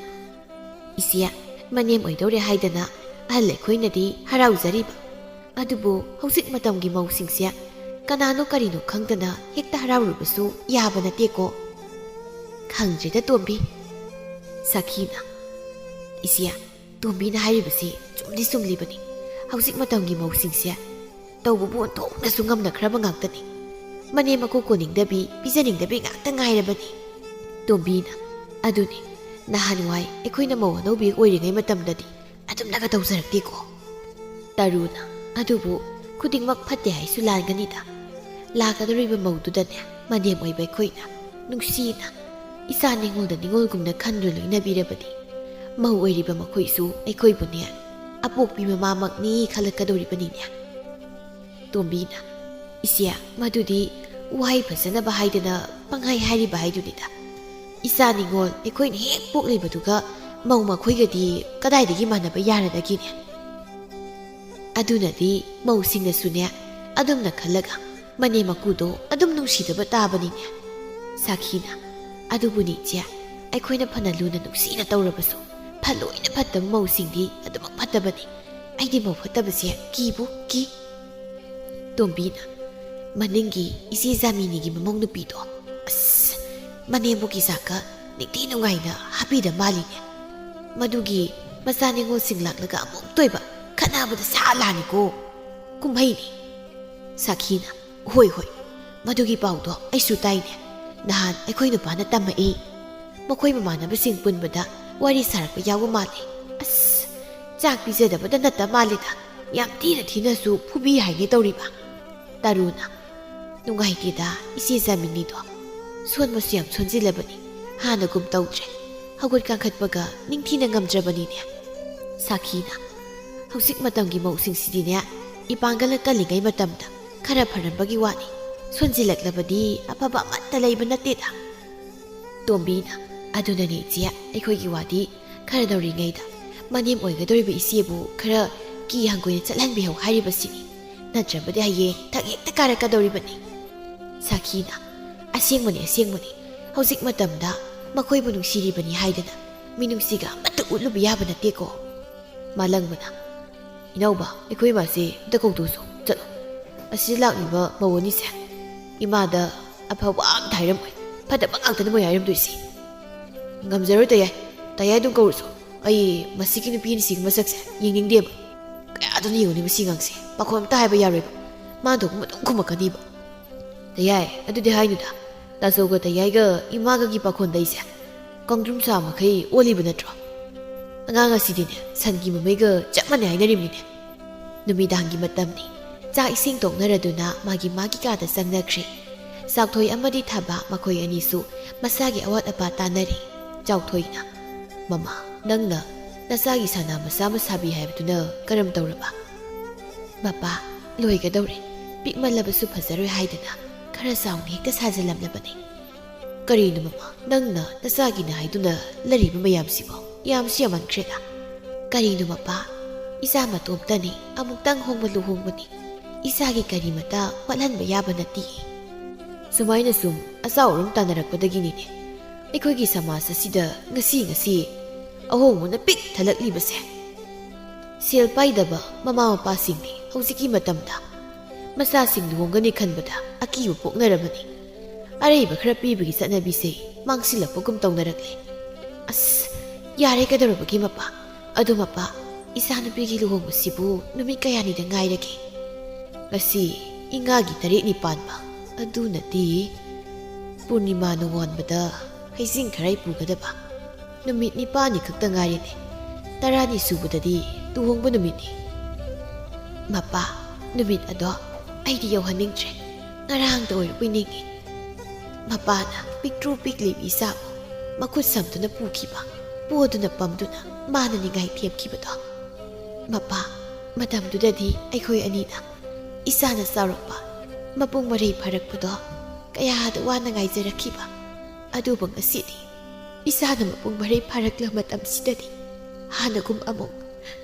"ꯏꯆꯦ, ꯃꯅꯦꯝ ꯑꯣꯏꯗꯧꯔꯦ ꯍꯥꯏꯗꯅ ꯑꯍꯜ ꯑꯩꯈꯣꯏꯅꯗꯤ ꯍꯔꯥꯎꯖꯔꯤꯕ. ꯑꯗꯨꯕꯨ ꯍꯧꯖꯤꯛ ꯃꯇꯝꯒꯤ ꯃꯧꯁꯤꯡꯁꯦ ꯀꯅꯥꯅꯣ ꯀꯔꯤꯅꯣ ꯈꯪꯗꯅ ꯍꯦꯛꯇ ꯍꯔꯥꯎꯔꯨꯕꯁꯨ ꯌꯥꯕ ꯅꯠꯇꯦꯀꯣ." "ꯈꯪꯗ꯭ꯔꯦꯗ ꯇꯣꯝꯕꯤ." ꯁꯥꯈꯤꯅ "ꯏꯆꯦ, ꯇꯣꯝꯕꯤꯅ ꯍꯥꯏꯔꯤꯕꯁꯤ ꯆꯨꯝꯗꯤ ꯆꯨꯝꯂꯤꯕꯅꯤ. ꯍꯧꯖꯤꯛ ꯃꯇꯝꯒꯤ ꯃꯧꯁꯤꯡꯁꯦ ꯇꯧꯕꯕꯨ ꯑꯣꯟꯊꯣꯛꯅꯁꯨ ꯉꯝꯅꯈ꯭ꯔꯕ ꯉꯥꯛꯇꯅꯤ. ꯃꯅꯦꯝ ꯃꯀꯨ ꯀꯣꯟꯅꯤꯡꯗꯕꯤ, ꯄꯤꯖꯅꯤꯡꯗꯕꯤ ꯉꯥꯛꯇ ꯉꯥꯏꯔꯕꯅꯤ." ꯇꯣꯝꯕꯤꯅ "ꯑꯗꯨꯅꯤ, ꯅꯍꯥꯟꯋꯥꯏ ꯑꯩꯈꯣꯏꯅ ꯃꯧ ꯑꯅꯧꯕꯤ ꯑꯣꯏꯔꯤꯉꯩ ꯃꯇꯝꯗꯗꯤ ꯑꯗꯨꯝꯅꯒ ꯇꯧꯖꯔꯛꯇꯦꯀꯣ." ꯇꯔꯨꯅ "ꯑꯗꯨꯕꯨ ꯈꯨꯗꯤꯡꯃꯛ ꯐꯠꯇꯦ ꯍꯥꯏꯁꯨ ꯂꯥꯟꯒꯅꯤꯗ. ꯂꯥꯛꯀꯗꯧꯔꯤꯕ ꯃꯧꯗꯨꯗꯅꯦ ꯃꯅꯦꯝ ꯑꯣꯏꯕ ꯑꯩꯈꯣꯏꯅ ꯅꯨꯡꯁꯤꯅ ꯏꯆꯥ ꯅꯤꯉꯣꯜꯗ ꯅꯤꯉꯣꯜꯒꯨꯝꯅ ꯈꯟꯗꯨꯅ ꯂꯣꯏꯅꯕꯤꯔꯕꯗꯤ ꯃꯧ ꯑꯣꯏꯔꯤꯕ ꯃꯈꯣꯏꯁꯨ ꯑꯩꯈꯣꯏꯕꯨꯅꯦ ꯑꯄꯣꯛꯄꯤ ꯃꯃꯥꯃꯛꯅꯤ ꯈꯜꯂꯛꯀꯗꯧꯔꯤꯕꯅꯤꯅꯦ." ꯇꯣꯝꯕꯤꯅ "ꯏꯆꯦ, ꯃꯗꯨꯗꯤ ꯋꯥꯍꯩ ꯐꯖꯅꯕ ꯍꯥꯏꯗꯅ ꯄꯪꯍꯥꯏ ꯍꯥꯏꯔꯤꯕ ꯍꯥꯏꯗꯨꯅꯤꯗ. ꯏꯆꯥ ꯅꯤꯉꯣꯜ ꯑꯩꯈꯣꯏꯅ ꯍꯦꯛ ꯄꯣꯛꯂꯤꯕꯗꯨꯒ ꯃꯧ ꯃꯈꯣꯏꯒꯗꯤ ꯀꯗꯥꯏꯗꯒꯤ ꯃꯥꯟꯅꯕ ꯌꯥꯔꯗꯒꯤꯅꯦ? ꯑꯗꯨꯅꯗꯤ ꯃꯧꯁꯤꯡꯅꯁꯨꯅꯦ ꯑꯗꯨꯝꯅ ꯈꯜꯂꯒ ꯃꯅꯦꯝ ꯃꯀꯨꯗꯣ ꯑꯗꯨꯝ ꯅꯨꯡꯁꯤꯗꯕ ꯇꯥꯕꯅꯤꯅꯦ." ꯁꯥꯈꯤꯅ "ꯑꯗꯨꯕꯨꯅꯤ ꯏꯆꯦ, ꯑꯩꯈꯣꯏꯅ ꯐꯅ ꯂꯨꯅ ꯅꯨꯡꯁꯤꯅ ꯇꯧꯔꯕꯁꯨ ꯐꯜꯂꯣꯏꯅ ꯐꯠꯇꯕ ꯃꯧꯁꯤꯡꯗꯤ ꯑꯗꯨꯃꯛ ꯐꯠꯇꯕꯅꯤ. ꯑꯩꯗꯤ ꯃꯧ ꯐꯠꯇꯕꯁꯦ ꯀꯤꯕꯨ ꯀꯤ." ꯇꯣꯝꯕꯤꯅ "ꯃꯅꯤꯡꯒꯤ ꯏꯆꯦ ꯖꯥꯃꯤꯅꯤꯒꯤ ꯃꯃꯧ ꯅꯨꯄꯤꯗꯣ, ꯑꯁ, ꯃꯅꯦꯝꯕꯨꯒꯤ ꯆꯥꯛꯀ ꯅꯤꯡꯊꯤ ꯅꯨꯡꯉꯥꯏꯅ ꯍꯥꯞꯄꯤꯗ ꯃꯥꯜꯂꯤꯅꯦ. ꯃꯗꯨꯒꯤ ꯃꯆꯥ ꯅꯤꯉꯣꯜꯁꯤꯡ ꯂꯥꯛꯂꯒ ꯑꯃꯨꯛ ꯇꯣꯏꯕ ꯈꯠꯅꯕꯗ ꯁꯥ ꯂꯥꯅꯤꯀꯣ. ꯀꯨꯝꯍꯩꯅꯤ." ꯁꯥꯈꯤꯅ "ꯍꯣꯏ ꯍꯣꯏ, ꯃꯗꯨꯒꯤ ꯄꯥꯎꯗꯣ ꯑꯩꯁꯨ ꯇꯥꯏꯅꯦ. ꯅꯍꯥꯟ ꯑꯩꯈꯣꯏ ꯅꯨꯄꯥꯅ ꯇꯝꯃꯛꯏ. ꯃꯈꯣꯏ ꯃꯃꯥꯟꯅꯕꯁꯤꯡ ꯄꯨꯟꯕꯗ ꯋꯥꯔꯤ ꯁꯥꯔꯛꯄ ꯌꯥꯎꯕ ꯃꯥꯜꯂꯤ. ꯑꯁ, ꯆꯥꯛ ꯄꯤꯖꯗꯕꯗ ꯅꯠꯇ ꯃꯥꯜꯂꯤꯗ. ꯌꯥꯝ ꯊꯤꯅ ꯊꯤꯅꯁꯨ ꯐꯨꯕꯤ ꯍꯥꯏꯒꯦ ꯇꯧꯔꯤꯕ." ꯇꯔꯨꯅ "ꯅꯨꯡꯉꯥꯏꯇꯦꯗ ꯏꯆꯦ ꯖꯥꯃꯤꯅꯤꯗꯣ. ꯁꯣꯟꯕꯁꯨ ꯌꯥꯝ ꯁꯣꯟꯖꯤꯜꯂꯕꯅꯤ. ꯍꯥꯟꯅꯒꯨꯝ ꯇꯧꯗ꯭ꯔꯦ. ꯍꯧꯒꯠ ꯀꯥꯡꯈꯠꯄꯒ ꯅꯤꯡꯊꯤꯅ ꯉꯝꯗ꯭ꯔꯕꯅꯤꯅꯦ." ꯁꯥꯈꯤꯅ "ꯍꯧꯖꯤꯛ ꯃꯇꯝꯒꯤ ꯃꯧꯁꯤꯡꯁꯤꯗꯤꯅꯦ ꯏꯄꯥꯡꯒꯜ ꯀꯜꯂꯤꯉꯩ ꯃꯇꯝꯗ ꯈꯔ ꯐꯔꯝꯕꯒꯤ ꯋꯥꯅꯤ. ꯁꯣꯟꯖꯤꯜꯂꯛꯂꯕꯗꯤ ꯑꯐꯕ ꯑꯃꯠꯇ ꯂꯩꯕ ꯅꯠꯇꯦꯗ." ꯇꯣꯝꯕꯤꯅ "ꯑꯗꯨꯅꯅꯦ ꯏꯆꯦ, ꯑꯩꯈꯣꯏꯒꯤ ꯋꯥꯗꯤ ꯈꯔ ꯅꯧꯔꯤꯉꯩꯗ ꯃꯅꯦꯝ ꯑꯣꯏꯒꯗꯧꯔꯤꯕ ꯏꯆꯦꯕꯨꯈꯔ ꯀꯤ ꯍꯪꯒꯣꯏꯅ ꯆꯠꯍꯟꯕꯤꯍꯧ ꯍꯥꯏꯔꯤꯕꯁꯤꯅꯤ. ꯅꯠꯇ꯭ꯔꯕꯗꯤ ꯍꯌꯦꯡ ꯊꯛ ꯍꯦꯛꯇ ꯀꯥꯔꯛꯀꯗꯧꯔꯤꯕꯅꯤ." ꯁꯥꯈꯤꯅ "ꯑꯁꯦꯡꯕꯅꯤ, ꯑꯁꯦꯡꯕꯅꯤ. ꯍꯧꯖꯤꯛ ꯃꯇꯝꯗ ꯃꯈꯣꯏꯕꯨ ꯅꯨꯡꯁꯤꯔꯤꯕꯅꯤ ꯍꯥꯏꯗꯅ ꯃꯤꯅꯨꯡꯁꯤꯒ ꯑꯃꯠꯇ ꯎꯠꯂꯨꯕ ꯌꯥꯕ ꯅꯠꯇꯦꯀꯣ." ꯃꯥꯂꯪꯕꯅ "ꯏꯅꯥꯎꯕ, ꯑꯩꯈꯣꯏ ꯃꯥꯁꯦ ꯑꯝꯇ ꯀꯧꯗꯣꯛꯁꯨ, ꯆꯠꯂꯣ. ꯑꯁꯤꯗ ꯂꯥꯛꯂꯤꯕ ꯃꯧ ꯑꯅꯤꯁꯦ ꯏꯃꯥꯗ ꯑꯐꯕ ꯑꯝꯇ ꯍꯥꯏꯔꯝꯃꯣꯏ. ꯐꯠꯇꯕ ꯉꯥꯛꯇꯅ ꯃꯣꯏ ꯍꯥꯏꯔꯝꯗꯣꯏꯁꯤ." "ꯉꯝꯖꯔꯣꯏ ꯇꯌꯥꯏ. ꯇꯌꯥꯏ ꯑꯗꯨꯝ ꯀꯧꯔꯨꯁꯨ. ꯑꯩ ꯃꯁꯤꯒꯤ ꯅꯨꯄꯤ ꯑꯅꯤꯁꯤꯒꯤ ꯃꯁꯛꯁꯦ ꯌꯦꯡꯅꯤꯡꯗꯦꯕ. ꯀꯌꯥꯗꯨꯅ ꯌꯦꯡꯉꯨꯅꯤ ꯃꯁꯤ ꯉꯥꯡꯁꯦ. ꯄꯥꯈꯣꯟ ꯑꯝꯇ ꯍꯥꯏꯕ ꯌꯥꯔꯣꯏꯕ. ꯃꯥ ꯊꯣꯛꯄ ꯑꯗꯨꯝ ꯈꯨꯝꯃꯛꯀꯅꯤꯕ." "ꯇꯌꯥꯏ, ꯑꯗꯨꯗꯤ ꯍꯥꯏꯅꯨꯗ. ꯇꯥꯆꯧꯒ ꯇꯌꯥꯏꯒ ꯏꯃꯥꯒꯒꯤ ꯄꯥꯈꯣꯟꯗꯩꯁꯦ ꯀꯪꯗ꯭ꯔꯨꯝ ꯁꯥ ꯃꯈꯩ ꯑꯣꯜꯂꯤꯕ ꯅꯠꯇ꯭ꯔꯣ? ꯑꯉꯥꯡ ꯑꯁꯤꯗꯤꯅꯦ ꯁꯟꯒꯤ ꯃꯃꯩꯒ ꯆꯞ ꯃꯥꯟꯅꯩ ꯍꯥꯏꯅꯔꯤꯕꯅꯤꯅꯦ." ꯅꯨꯃꯤꯗꯥꯡꯒꯤ ꯃꯇꯝꯅꯤ. ꯆꯥꯛ ꯏꯁꯤꯡ ꯇꯣꯛꯅꯔꯗꯨꯅ ꯃꯥꯒꯤ ꯀꯥꯗ ꯆꯪꯅꯈ꯭ꯔꯦ꯫ ꯆꯥꯎꯊꯣꯏ ꯑꯃꯗꯤ ꯊꯥꯕ ꯃꯈꯣꯏ ꯑꯅꯤꯁꯨ ꯃꯁꯥꯒꯤ ꯑꯋꯥꯠ ꯑꯄꯥ ꯇꯥꯟꯅꯔꯤ꯫ ꯆꯥꯎꯊꯣꯏꯅ "ꯃꯃꯥ, ꯅꯪꯅ ꯅꯆꯥꯒꯤ ꯁꯅꯥ ꯃꯆꯥ ꯃꯁꯥꯕꯤ ꯍꯥꯏꯕꯗꯨꯅ ꯀꯔꯝ ꯇꯧꯔꯕ? ꯃꯄꯥ, ꯂꯣꯏꯒꯗꯧꯔꯦ. ꯄꯤꯛꯃꯜꯂꯕꯁꯨ ꯐꯖꯔꯣꯏ ꯍꯥꯏꯗꯅ ꯈꯔ ꯆꯥꯎꯅ ꯍꯦꯛꯇ ꯁꯥꯖꯤꯜꯂꯝꯂꯕꯅꯤ. ꯀꯔꯤꯅꯣ ꯃꯃꯥ, ꯅꯪꯅ ꯅꯆꯥꯒꯤꯅ ꯍꯥꯏꯗꯨꯅ ꯂꯩꯔꯤꯕ ꯃꯌꯥꯝꯁꯤꯕꯣ ꯌꯥꯝꯁꯨ ꯌꯥꯝꯃꯟꯈ꯭ꯔꯦꯗ. ꯀꯔꯤꯅꯣ ꯃꯄꯥ, ꯏꯆꯥ ꯃꯇꯣꯝꯇꯅꯤ, ꯑꯃꯨꯛꯇꯪ ꯍꯣꯡꯕ ꯂꯨꯍꯣꯡꯕꯅꯤ. ꯏꯆꯥꯒꯤ ꯀꯔꯤꯃꯇ ꯋꯥꯠꯍꯟꯕ ꯌꯥꯕ ꯅꯠꯇꯦ. ꯁꯨꯃꯥꯏꯅ ꯁꯨꯝ ꯑꯆꯥꯎ ꯑꯔꯨꯝ ꯇꯥꯟꯅꯔꯛꯄꯗꯒꯤꯅꯤꯅꯦ ꯑꯩꯈꯣꯏꯒꯤ ꯁꯃꯥꯖ ꯑꯁꯤꯗ ꯉꯁꯤ ꯑꯍꯣꯡꯕꯅ ꯄꯤꯛ ꯊꯜꯂꯛꯂꯤꯕꯁꯦ. ꯁꯦꯜ ꯄꯥꯏꯗꯕ ꯃꯃꯥ ꯃꯄꯥꯁꯤꯡꯅꯤ ꯍꯧꯖꯤꯛꯀꯤ ꯃꯇꯝꯗ ꯃꯆꯥꯁꯤꯡ ꯂꯨꯍꯣꯡꯒꯅꯤ ꯈꯟꯕꯗ ꯑꯀꯤꯕ ꯄꯣꯛꯅꯔꯕꯅꯤ. ꯑꯔꯩꯕ ꯈꯔ ꯄꯤꯕꯒꯤ ꯆꯠꯅꯕꯤꯁꯦ ꯃꯥꯡꯁꯤꯜꯂꯛꯄꯒꯨꯝ ꯇꯧꯅꯔꯛꯂꯦ. ꯑꯁ, ꯌꯥꯔꯦ ꯀꯩꯗꯧꯔꯕꯒꯦ ꯃꯄꯥ? ꯑꯗꯣ ꯃꯄꯥ, ꯏꯆꯥꯅꯨꯄꯤꯒꯤ ꯂꯨꯍꯣꯡꯕꯁꯤꯕꯨ ꯅꯨꯃꯤꯠ ꯀꯌꯥꯅꯤꯗ ꯉꯥꯏꯔꯒꯦ? ꯉꯁꯤ ꯏꯉꯥꯒꯤ 9ꯅꯤ ꯄꯥꯟꯕ, ꯑꯗꯨꯅꯗꯤ ꯄꯨꯔꯅꯤꯃꯥ ꯅꯣꯡꯉꯥꯟꯕꯗ ꯍꯩꯖꯤꯡ ꯈꯔꯥꯏ ꯄꯨꯒꯗꯕ. ꯅꯨꯃꯤꯠ 9ꯅꯤ ꯈꯛꯇ ꯉꯥꯏꯔꯦꯅꯦ. 10ꯅꯤ ꯁꯨꯕꯗꯗꯤ ꯂꯨꯍꯣꯡꯕ ꯅꯨꯃꯤꯠꯅꯤ. ꯃꯄꯥ, ꯅꯨꯃꯤꯠ ꯑꯗꯣ ꯑꯩꯗꯤ ꯌꯧꯍꯟꯅꯤꯡꯗ꯭ꯔꯦ. ꯉꯔꯥꯡꯗ ꯑꯣꯏꯔꯕꯣꯏ ꯅꯤꯡꯏ. ꯃꯄꯥꯅ ꯄꯤꯛꯇ꯭ꯔꯨ ꯄꯤꯛꯂꯤꯕ ꯏꯆꯥꯕꯨ ꯃꯈꯨꯠ ꯁꯝꯗꯨꯅ ꯄꯨꯈꯤꯕ, ꯄꯣꯗꯨꯅ ꯄꯝꯗꯨꯅ ꯃꯥꯅ ꯅꯤꯡꯉꯥꯏ ꯊꯦꯝꯈꯤꯕꯗꯣ. ꯃꯄꯥ, ꯃꯇꯝꯗꯨꯗꯗꯤ ꯑꯩꯈꯣꯏ ꯑꯅꯤꯅ ꯏꯆꯥꯅ ꯆꯥꯎꯔꯛꯄ, ꯃꯄꯨꯡ ꯃꯔꯩ ꯐꯥꯔꯛꯄꯗꯣ ꯀꯌꯥꯗ ꯋꯥꯅ ꯉꯥꯏꯖꯔꯛꯈꯤꯕ. ꯑꯗꯨꯕꯨ ꯉꯁꯤꯗꯤ ꯏꯆꯥꯅ ꯃꯄꯨꯡ ꯃꯔꯩ ꯐꯥꯔꯛꯂꯕ ꯃꯇꯝꯁꯤꯗꯗꯤ ꯍꯥꯟꯅꯒꯨꯝ ꯑꯃꯨꯛ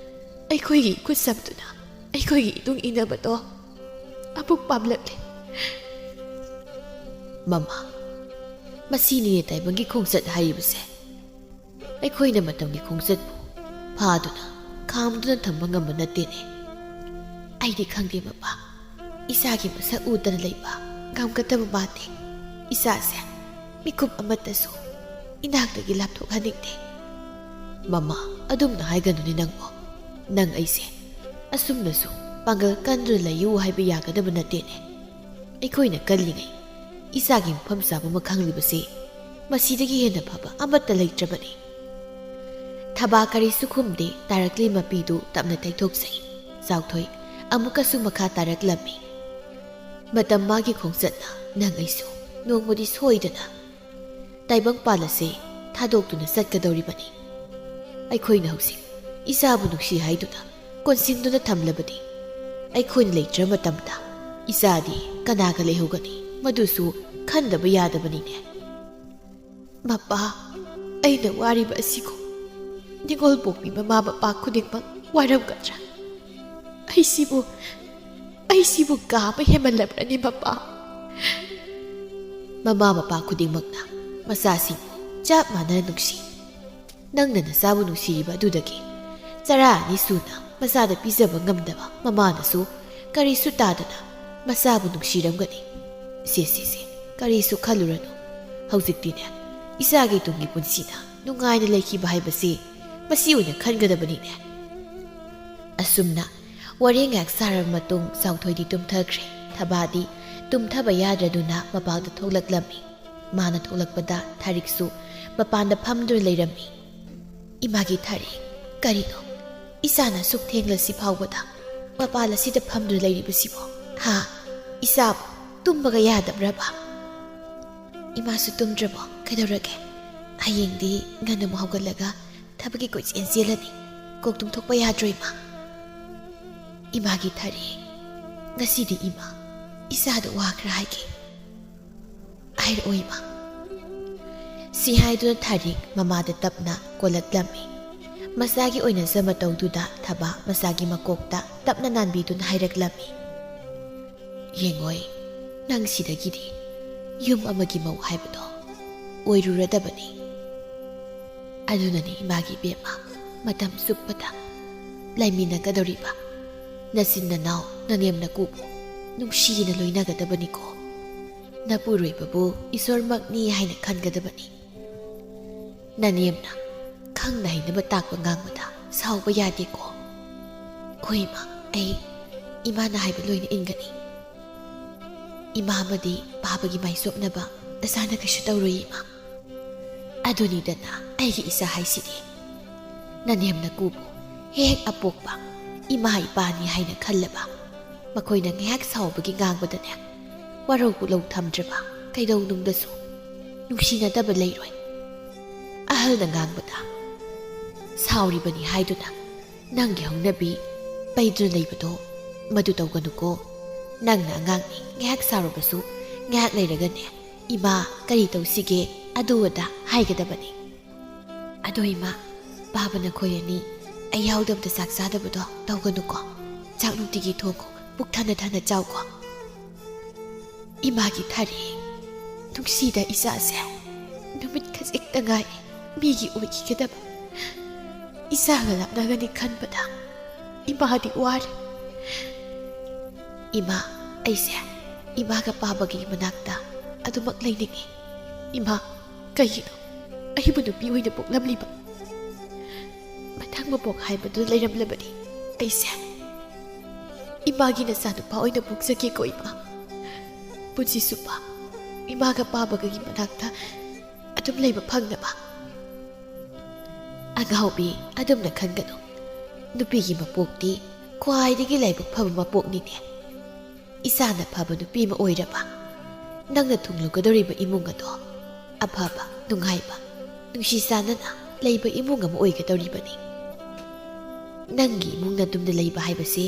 ꯑꯩꯈꯣꯏꯒꯤ ꯈꯨꯠ ꯁꯝꯗꯨꯅ ꯑꯩꯈꯣꯏꯒꯤ ꯏꯇꯨꯡ ꯏꯟꯅꯕꯗꯣ ꯑꯃꯨꯛ ꯄꯥꯝꯂꯛꯂꯦ. ꯃꯃꯥ, ꯃꯁꯤꯅꯤꯅꯦ ꯇꯥꯏꯕꯪꯒꯤ ꯈꯣꯡꯆꯠ ꯍꯥꯏꯔꯤꯕꯁꯦ. ꯑꯩꯈꯣꯏꯅ ꯃꯇꯝꯒꯤ ꯈꯣꯡꯆꯠꯄꯨ ꯐꯥꯗꯨꯅ ꯈꯥꯝꯗꯨꯅ ꯊꯝꯕ ꯉꯝꯕ ꯅꯠꯇꯦꯅꯦ. ꯑꯩꯗꯤ ꯈꯪꯗꯦ ꯃꯄꯥ, ꯏꯆꯥꯒꯤ ꯃꯁꯛ ꯎꯗꯅ ꯂꯩꯕ ꯉꯝꯒꯗꯕ ꯃꯥꯟꯗꯦ. ꯏꯆꯥꯁꯦ ꯃꯤꯀꯨꯞ ꯑꯃꯠꯇꯁꯨ ꯏꯅꯥꯛꯇꯒꯤ ꯂꯥꯞꯊꯣꯛꯍꯟꯅꯤꯡꯗꯦ. ꯃꯃꯥ, ꯑꯗꯨꯝꯅ ꯍꯥꯏꯒꯅꯨꯅꯦ ꯅꯪꯕꯣ. ꯅꯪ ꯑꯩꯁꯦ ꯑꯁꯨꯝꯅꯁꯨ ꯄꯥꯡꯒꯜ ꯀꯟꯗꯨꯅ ꯂꯩꯌꯨ ꯍꯥꯏꯕ ꯌꯥꯒꯗꯕ ꯅꯠꯇꯦꯅꯦ. ꯑꯩꯈꯣꯏꯅ ꯀꯜꯂꯤꯉꯩ ꯏꯆꯥꯒꯤ ꯃꯐꯝ ꯆꯥꯕ ꯑꯃ ꯈꯪꯂꯤꯕꯁꯤ ꯃꯁꯤꯗꯒꯤ ꯍꯦꯟꯅ ꯐꯕ ꯑꯃꯠꯇ ꯂꯩꯇ꯭ꯔꯕꯅꯤ. ꯊꯕꯥ ꯀꯔꯤꯁꯨ ꯈꯨꯝꯗꯦ ꯇꯥꯔꯛꯂꯤ ꯃꯄꯤꯗꯨ ꯇꯞꯅ ꯇꯩꯊꯣꯛꯆꯩ. ꯆꯥꯎꯊꯣꯏ ꯑꯃꯨꯛꯀꯁꯨ ꯃꯈꯥ ꯇꯥꯔꯛꯂꯝꯃꯤ. ꯃꯇꯝ ꯃꯥꯒꯤ ꯈꯣꯡꯆꯠꯅ ꯅꯪ ꯑꯩꯁꯨ ꯅꯣꯡꯃꯗꯤ ꯁꯣꯏꯗꯅ ꯇꯥꯏꯕꯪꯄꯥꯜ ꯑꯁꯤ ꯊꯥꯗꯣꯛꯇꯨꯅ ꯆꯠꯀꯗꯧꯔꯤꯕꯅꯤ. ꯑꯩꯈꯣꯏꯅ ꯍꯧꯖꯤꯛ ꯏꯆꯥꯕꯨ ꯅꯨꯡꯁꯤ ꯍꯥꯏꯗꯨꯅ ꯀꯣꯟꯁꯤꯟꯗꯨꯅ ꯊꯝꯂꯕꯗꯤ ꯑꯩꯈꯣꯏꯅ ꯂꯩꯇ꯭ꯔ ꯃꯇꯝꯗ ꯏꯆꯥꯗꯤ ꯀꯅꯥꯒ ꯂꯩꯍꯧꯒꯅꯤ? ꯃꯗꯨꯁꯨ ꯈꯟꯗꯕ ꯌꯥꯗꯕꯅꯤꯅꯦ. ꯃꯄꯥ, ꯑꯩꯅ ꯋꯥꯔꯤꯕ ꯑꯁꯤꯕꯨ ꯅꯤꯡꯉꯣꯜ ꯄꯣꯛꯄꯤ ꯃꯃꯥ ꯃꯄꯥ ꯈꯨꯗꯤꯡꯃꯛ ꯋꯥꯔꯝꯒꯗ꯭ꯔꯥ? ꯑꯩꯁꯤꯕꯨ ꯀꯥ ꯑꯃ ꯍꯦꯃꯜꯂꯕ꯭ꯔꯅꯤ ꯃꯄꯥ? ꯃꯃꯥ ꯃꯄꯥ ꯈꯨꯗꯤꯡꯃꯛꯅ ꯃꯆꯥꯁꯤꯡꯕꯨ ꯆꯞ ꯃꯥꯟꯅꯅ ꯅꯨꯡꯁꯤ. ꯅꯪꯅ ꯅꯆꯥꯕꯨ ꯅꯨꯡꯁꯤꯔꯤꯕ ꯑꯗꯨꯗꯒꯤ ꯆꯔꯥ 2 ꯁꯨꯅ ꯃꯆꯥꯗ ꯄꯤꯖꯕ ꯉꯝꯗꯕ ꯃꯃꯥꯅꯁꯨ ꯀꯔꯤꯁꯨ ꯇꯥꯗꯅ ꯃꯆꯥꯕꯨ ꯅꯨꯡꯁꯤꯔꯝꯒꯅꯤ. ꯁꯦ ꯀꯔꯤꯁꯨ ꯈꯜꯂꯨꯔꯅꯨ. ꯍꯧꯖꯤꯛꯇꯤꯅꯦ ꯏꯆꯥꯒꯤ ꯇꯨꯡꯒꯤ ꯄꯨꯟꯁꯤꯅ ꯅꯨꯡꯉꯥꯏꯅ ꯂꯩꯈꯤꯕ ꯍꯥꯏꯕꯁꯤ ꯃꯁꯤ ꯑꯣꯏꯅ ꯈꯟꯒꯗꯕꯅꯤꯅꯦ. ꯑꯁꯨꯝꯅ ꯋꯥꯔꯤ ꯉꯥꯏꯍꯥꯛ ꯁꯥꯔꯕ ꯃꯇꯨꯡ ꯆꯥꯎꯊꯣꯏꯗꯤ ꯇꯨꯝꯊꯈ꯭ꯔꯦ. ꯊꯕꯥꯗꯤ ꯇꯨꯝꯊꯕ ꯌꯥꯗ꯭ꯔꯗꯨꯅ ꯃꯄꯥꯜꯗ ꯊꯣꯛꯂꯛꯂꯝꯃꯤ. ꯃꯥꯅ ꯊꯣꯛꯂꯛꯄꯗ ꯊꯥꯔꯤꯛꯁꯨ ꯃꯄꯥꯟꯗ ꯐꯝꯗꯨꯅ ꯂꯩꯔꯝꯃꯤ. ꯏꯃꯥꯒꯤ ꯊꯥꯔꯤꯛ, ꯀꯔꯤꯅꯣ ꯏꯆꯥꯅ ꯁꯨꯛ ꯊꯦꯡꯂꯁꯤ ꯐꯥꯎꯕꯗ ꯃꯄꯥꯜ ꯑꯁꯤꯗ ꯐꯝꯗꯨꯅ ꯂꯩꯔꯤꯕꯁꯤꯕꯣ? ꯍꯥ, ꯏꯆꯥꯕꯨ ꯇꯨꯝꯕꯒ ꯌꯥꯗꯕ꯭ꯔꯕ? ꯏꯃꯥꯁꯨ ꯇꯨꯝꯗ꯭ꯔꯕꯣ? ꯀꯩꯗꯧꯔꯒꯦ? ꯍꯌꯦꯡꯗꯤ ꯉꯟꯅ ꯑꯃꯨꯛ ꯍꯧꯒꯠꯂꯒ ꯊꯕꯛꯀꯤ ꯀꯣꯏꯆꯦꯜ ꯆꯦꯜꯂꯅꯤ. ꯀꯣꯛ ꯇꯨꯝꯊꯣꯛꯄ ꯌꯥꯗ꯭ꯔꯣ ꯏꯃꯥ? ꯏꯃꯥꯒꯤ ꯊꯥꯔꯤꯛ, ꯉꯁꯤꯗꯤ ꯏꯃꯥ ꯏꯆꯥꯗ ꯋꯥ ꯈꯔ ꯍꯥꯏꯒꯦ. ꯍꯥꯏꯔꯛꯑꯣ ꯏꯃꯥ. ꯁꯤ ꯍꯥꯏꯗꯨꯅ ꯊꯥꯔꯤꯛ ꯃꯃꯥꯗ ꯇꯞꯅ ꯀꯣꯜꯂꯛꯂꯝꯃꯤ. ꯃꯆꯥꯒꯤ ꯑꯣꯏꯅꯖ ꯃꯇꯧꯗꯨꯗ ꯊꯕꯥ ꯃꯆꯥꯒꯤ ꯃꯀꯣꯛꯇ ꯇꯞꯅ ꯅꯥꯟꯕꯤꯗꯨꯅ ꯍꯥꯏꯔꯛꯂꯝꯃꯤ. ꯌꯦꯡꯉꯣꯏ, ꯅꯪ ꯁꯤꯗꯒꯤꯗꯤ ꯌꯨꯝ ꯑꯃꯒꯤ ꯃꯧ ꯍꯥꯏꯕꯗꯣ ꯑꯣꯏꯔꯨꯔꯗꯕꯅꯤ. ꯑꯗꯨꯅꯅꯤ ꯏꯃꯥꯒꯤ ꯏꯕꯦꯝꯃ ꯃꯇꯝ ꯆꯨꯞꯄꯗ ꯂꯩꯃꯤꯟꯅꯒꯗꯧꯔꯤꯕ ꯅꯆꯤꯟ ꯅꯅꯥꯎ ꯅꯅꯦꯝ ꯅꯀꯨꯕꯨ ꯅꯨꯡꯁꯤꯅ ꯂꯣꯏꯅꯒꯗꯕꯅꯤꯀꯣ. ꯅꯄꯨꯔꯣꯏꯕꯕꯨ ꯏꯁꯣꯔꯃꯛꯅꯤ ꯍꯥꯏꯅ ꯈꯟꯒꯗꯕꯅꯤ. ꯅꯅꯦꯝꯅ ꯈꯪꯅ ꯍꯩꯅꯕ ꯇꯥꯛꯄ ꯉꯥꯡꯕꯗ ꯁꯥꯎꯕ ꯌꯥꯗꯦꯀꯣ. ꯍꯣꯏ ꯏꯃꯥ, ꯑꯩ ꯏꯃꯥꯅ ꯍꯥꯏꯕ ꯂꯣꯏꯅ ꯏꯟꯒꯅꯤ. ꯏꯃꯥ ꯑꯃꯗꯤ ꯄꯥꯕꯒꯤ ꯃꯥꯏꯆꯣꯞꯅꯕ ꯅꯁꯥꯅ ꯀꯩꯁꯨ ꯇꯧꯔꯣꯏ ꯏꯃꯥ. ꯑꯗꯨꯅꯤꯗꯅ ꯑꯩꯒꯤ ꯏꯆꯥ ꯍꯥꯏꯁꯤꯗꯤ. ꯅꯅꯦꯝ ꯅꯀꯨꯕꯨ ꯍꯦꯛ ꯑꯄꯣꯛꯄ ꯏꯃꯥ ꯏꯄꯥꯅꯤ ꯍꯥꯏꯅ ꯈꯜꯂꯕ ꯃꯈꯣꯏꯅ ꯉꯥꯏꯍꯥꯛ ꯁꯥꯎꯕꯒꯤ ꯉꯥꯡꯕꯗꯅꯦ ꯋꯥꯔꯧ ꯄꯨꯛꯂꯧ ꯊꯝꯗ꯭ꯔꯕ ꯀꯩꯗꯧꯅꯨꯡꯗꯁꯨ ꯅꯨꯡꯁꯤꯅꯗꯕ ꯂꯩꯔꯣꯏ. ꯑꯍꯜꯅ ꯉꯥꯡꯕꯗ ꯁꯥꯎꯔꯤꯕꯅꯤ ꯍꯥꯏꯗꯨꯅ ꯅꯪꯒꯤ ꯍꯧꯅꯕꯤ ꯄꯩꯗꯨꯅ ꯂꯩꯕꯗꯣ ꯃꯗꯨ ꯇꯧꯒꯅꯨꯀꯣ ꯅꯪꯅ ꯑꯉꯥꯡꯅꯤ ꯉꯥꯏꯍꯥꯛ ꯁꯥꯎꯔꯕꯁꯨ ꯉꯥꯏꯍꯥꯛ ꯂꯩꯔꯒꯅꯦ ꯏꯃꯥ ꯀꯔꯤ ꯇꯧꯁꯤꯒꯦ ꯑꯗꯨ ꯑꯗꯥ ꯍꯥꯏꯒꯗꯕꯅꯤ ꯑꯗꯣ ꯏꯃꯥ ꯄꯥꯕ ꯅꯈꯣꯏ ꯑꯅꯤ ꯑꯩ ꯌꯥꯎꯗꯕꯗ ꯆꯥꯛ ꯆꯥꯗꯕꯗꯣ ꯇꯧꯒꯅꯨꯀꯣ ꯆꯥꯛ ꯅꯨꯡꯇꯤꯒꯤ ꯊꯣꯡꯉꯣ ꯄꯨꯛ ꯊꯟꯅ ꯊꯟꯅ ꯆꯥꯎꯀꯣ ꯏꯃꯥꯒꯤ ꯊꯥꯔꯤ ꯅꯨꯡꯁꯤꯗ ꯏꯆꯥꯁꯦ ꯅꯨꯃꯤꯠ ꯈꯖꯤꯛꯇ ꯉꯥꯏ ꯃꯤꯒꯤ ꯑꯣꯏꯈꯤꯒꯗꯕ ꯏꯆꯥꯒ ꯂꯥꯞꯅꯒꯅꯤ ꯈꯟꯕꯗ ꯏꯃꯥꯗꯤ ꯋꯥꯔꯦ ꯏꯃꯥ ꯑꯩꯁꯦ ꯏꯃꯥꯒ ꯄꯥꯕꯒꯤ ꯃꯅꯥꯛꯇ ꯑꯗꯨꯃꯛ ꯂꯩꯅꯤꯡꯉꯤ ꯏꯃꯥ ꯀꯩꯒꯤꯅꯣ ꯑꯩꯕꯨ ꯅꯨꯄꯤ ꯑꯣꯏꯅ ꯄꯣꯛꯂꯝꯂꯤꯕ ꯃꯊꯪ ꯃꯄꯣꯛ ꯍꯥꯏꯕꯗꯨ ꯂꯩꯔꯝꯂꯕꯗꯤ ꯑꯩꯁꯦ 이마기 나사누파 오이나 복사기 고이마 분시 수파 이마가 빠바가기 만학타 아tum 레이바 팡나바 아가오비 아tum나 칸가노 누피기 마복디 ख्वाꯏꯗꯒꯤ ꯂꯥꯏꯕꯛ ꯐꯕ ꯃꯄꯣꯛꯅꯤꯅꯦ ꯏꯁꯥꯅ ꯐꯕ ꯅꯨꯄꯤ ꯑꯃ ꯑꯣꯏꯔꯕ ꯅꯪꯅ ꯊꯨꯡꯂꯨꯒꯗꯧꯔꯤꯕ ꯏꯃꯨꯡ ꯑꯗꯣ ꯑꯐꯕ ꯅꯨꯡꯉꯥꯏꯕ ꯅꯨꯡꯁꯤ ꯆꯥꯟꯅꯅ ꯂꯩꯕ ꯏꯃꯨꯡ ꯑꯃ ꯑꯣꯏꯒꯗꯧꯔꯤꯕꯅꯤ ꯅꯪꯒꯤ ꯏꯃꯨꯡꯅ ꯇꯨꯝꯅ ꯂꯩꯕ ꯍꯥꯏꯕꯁꯤ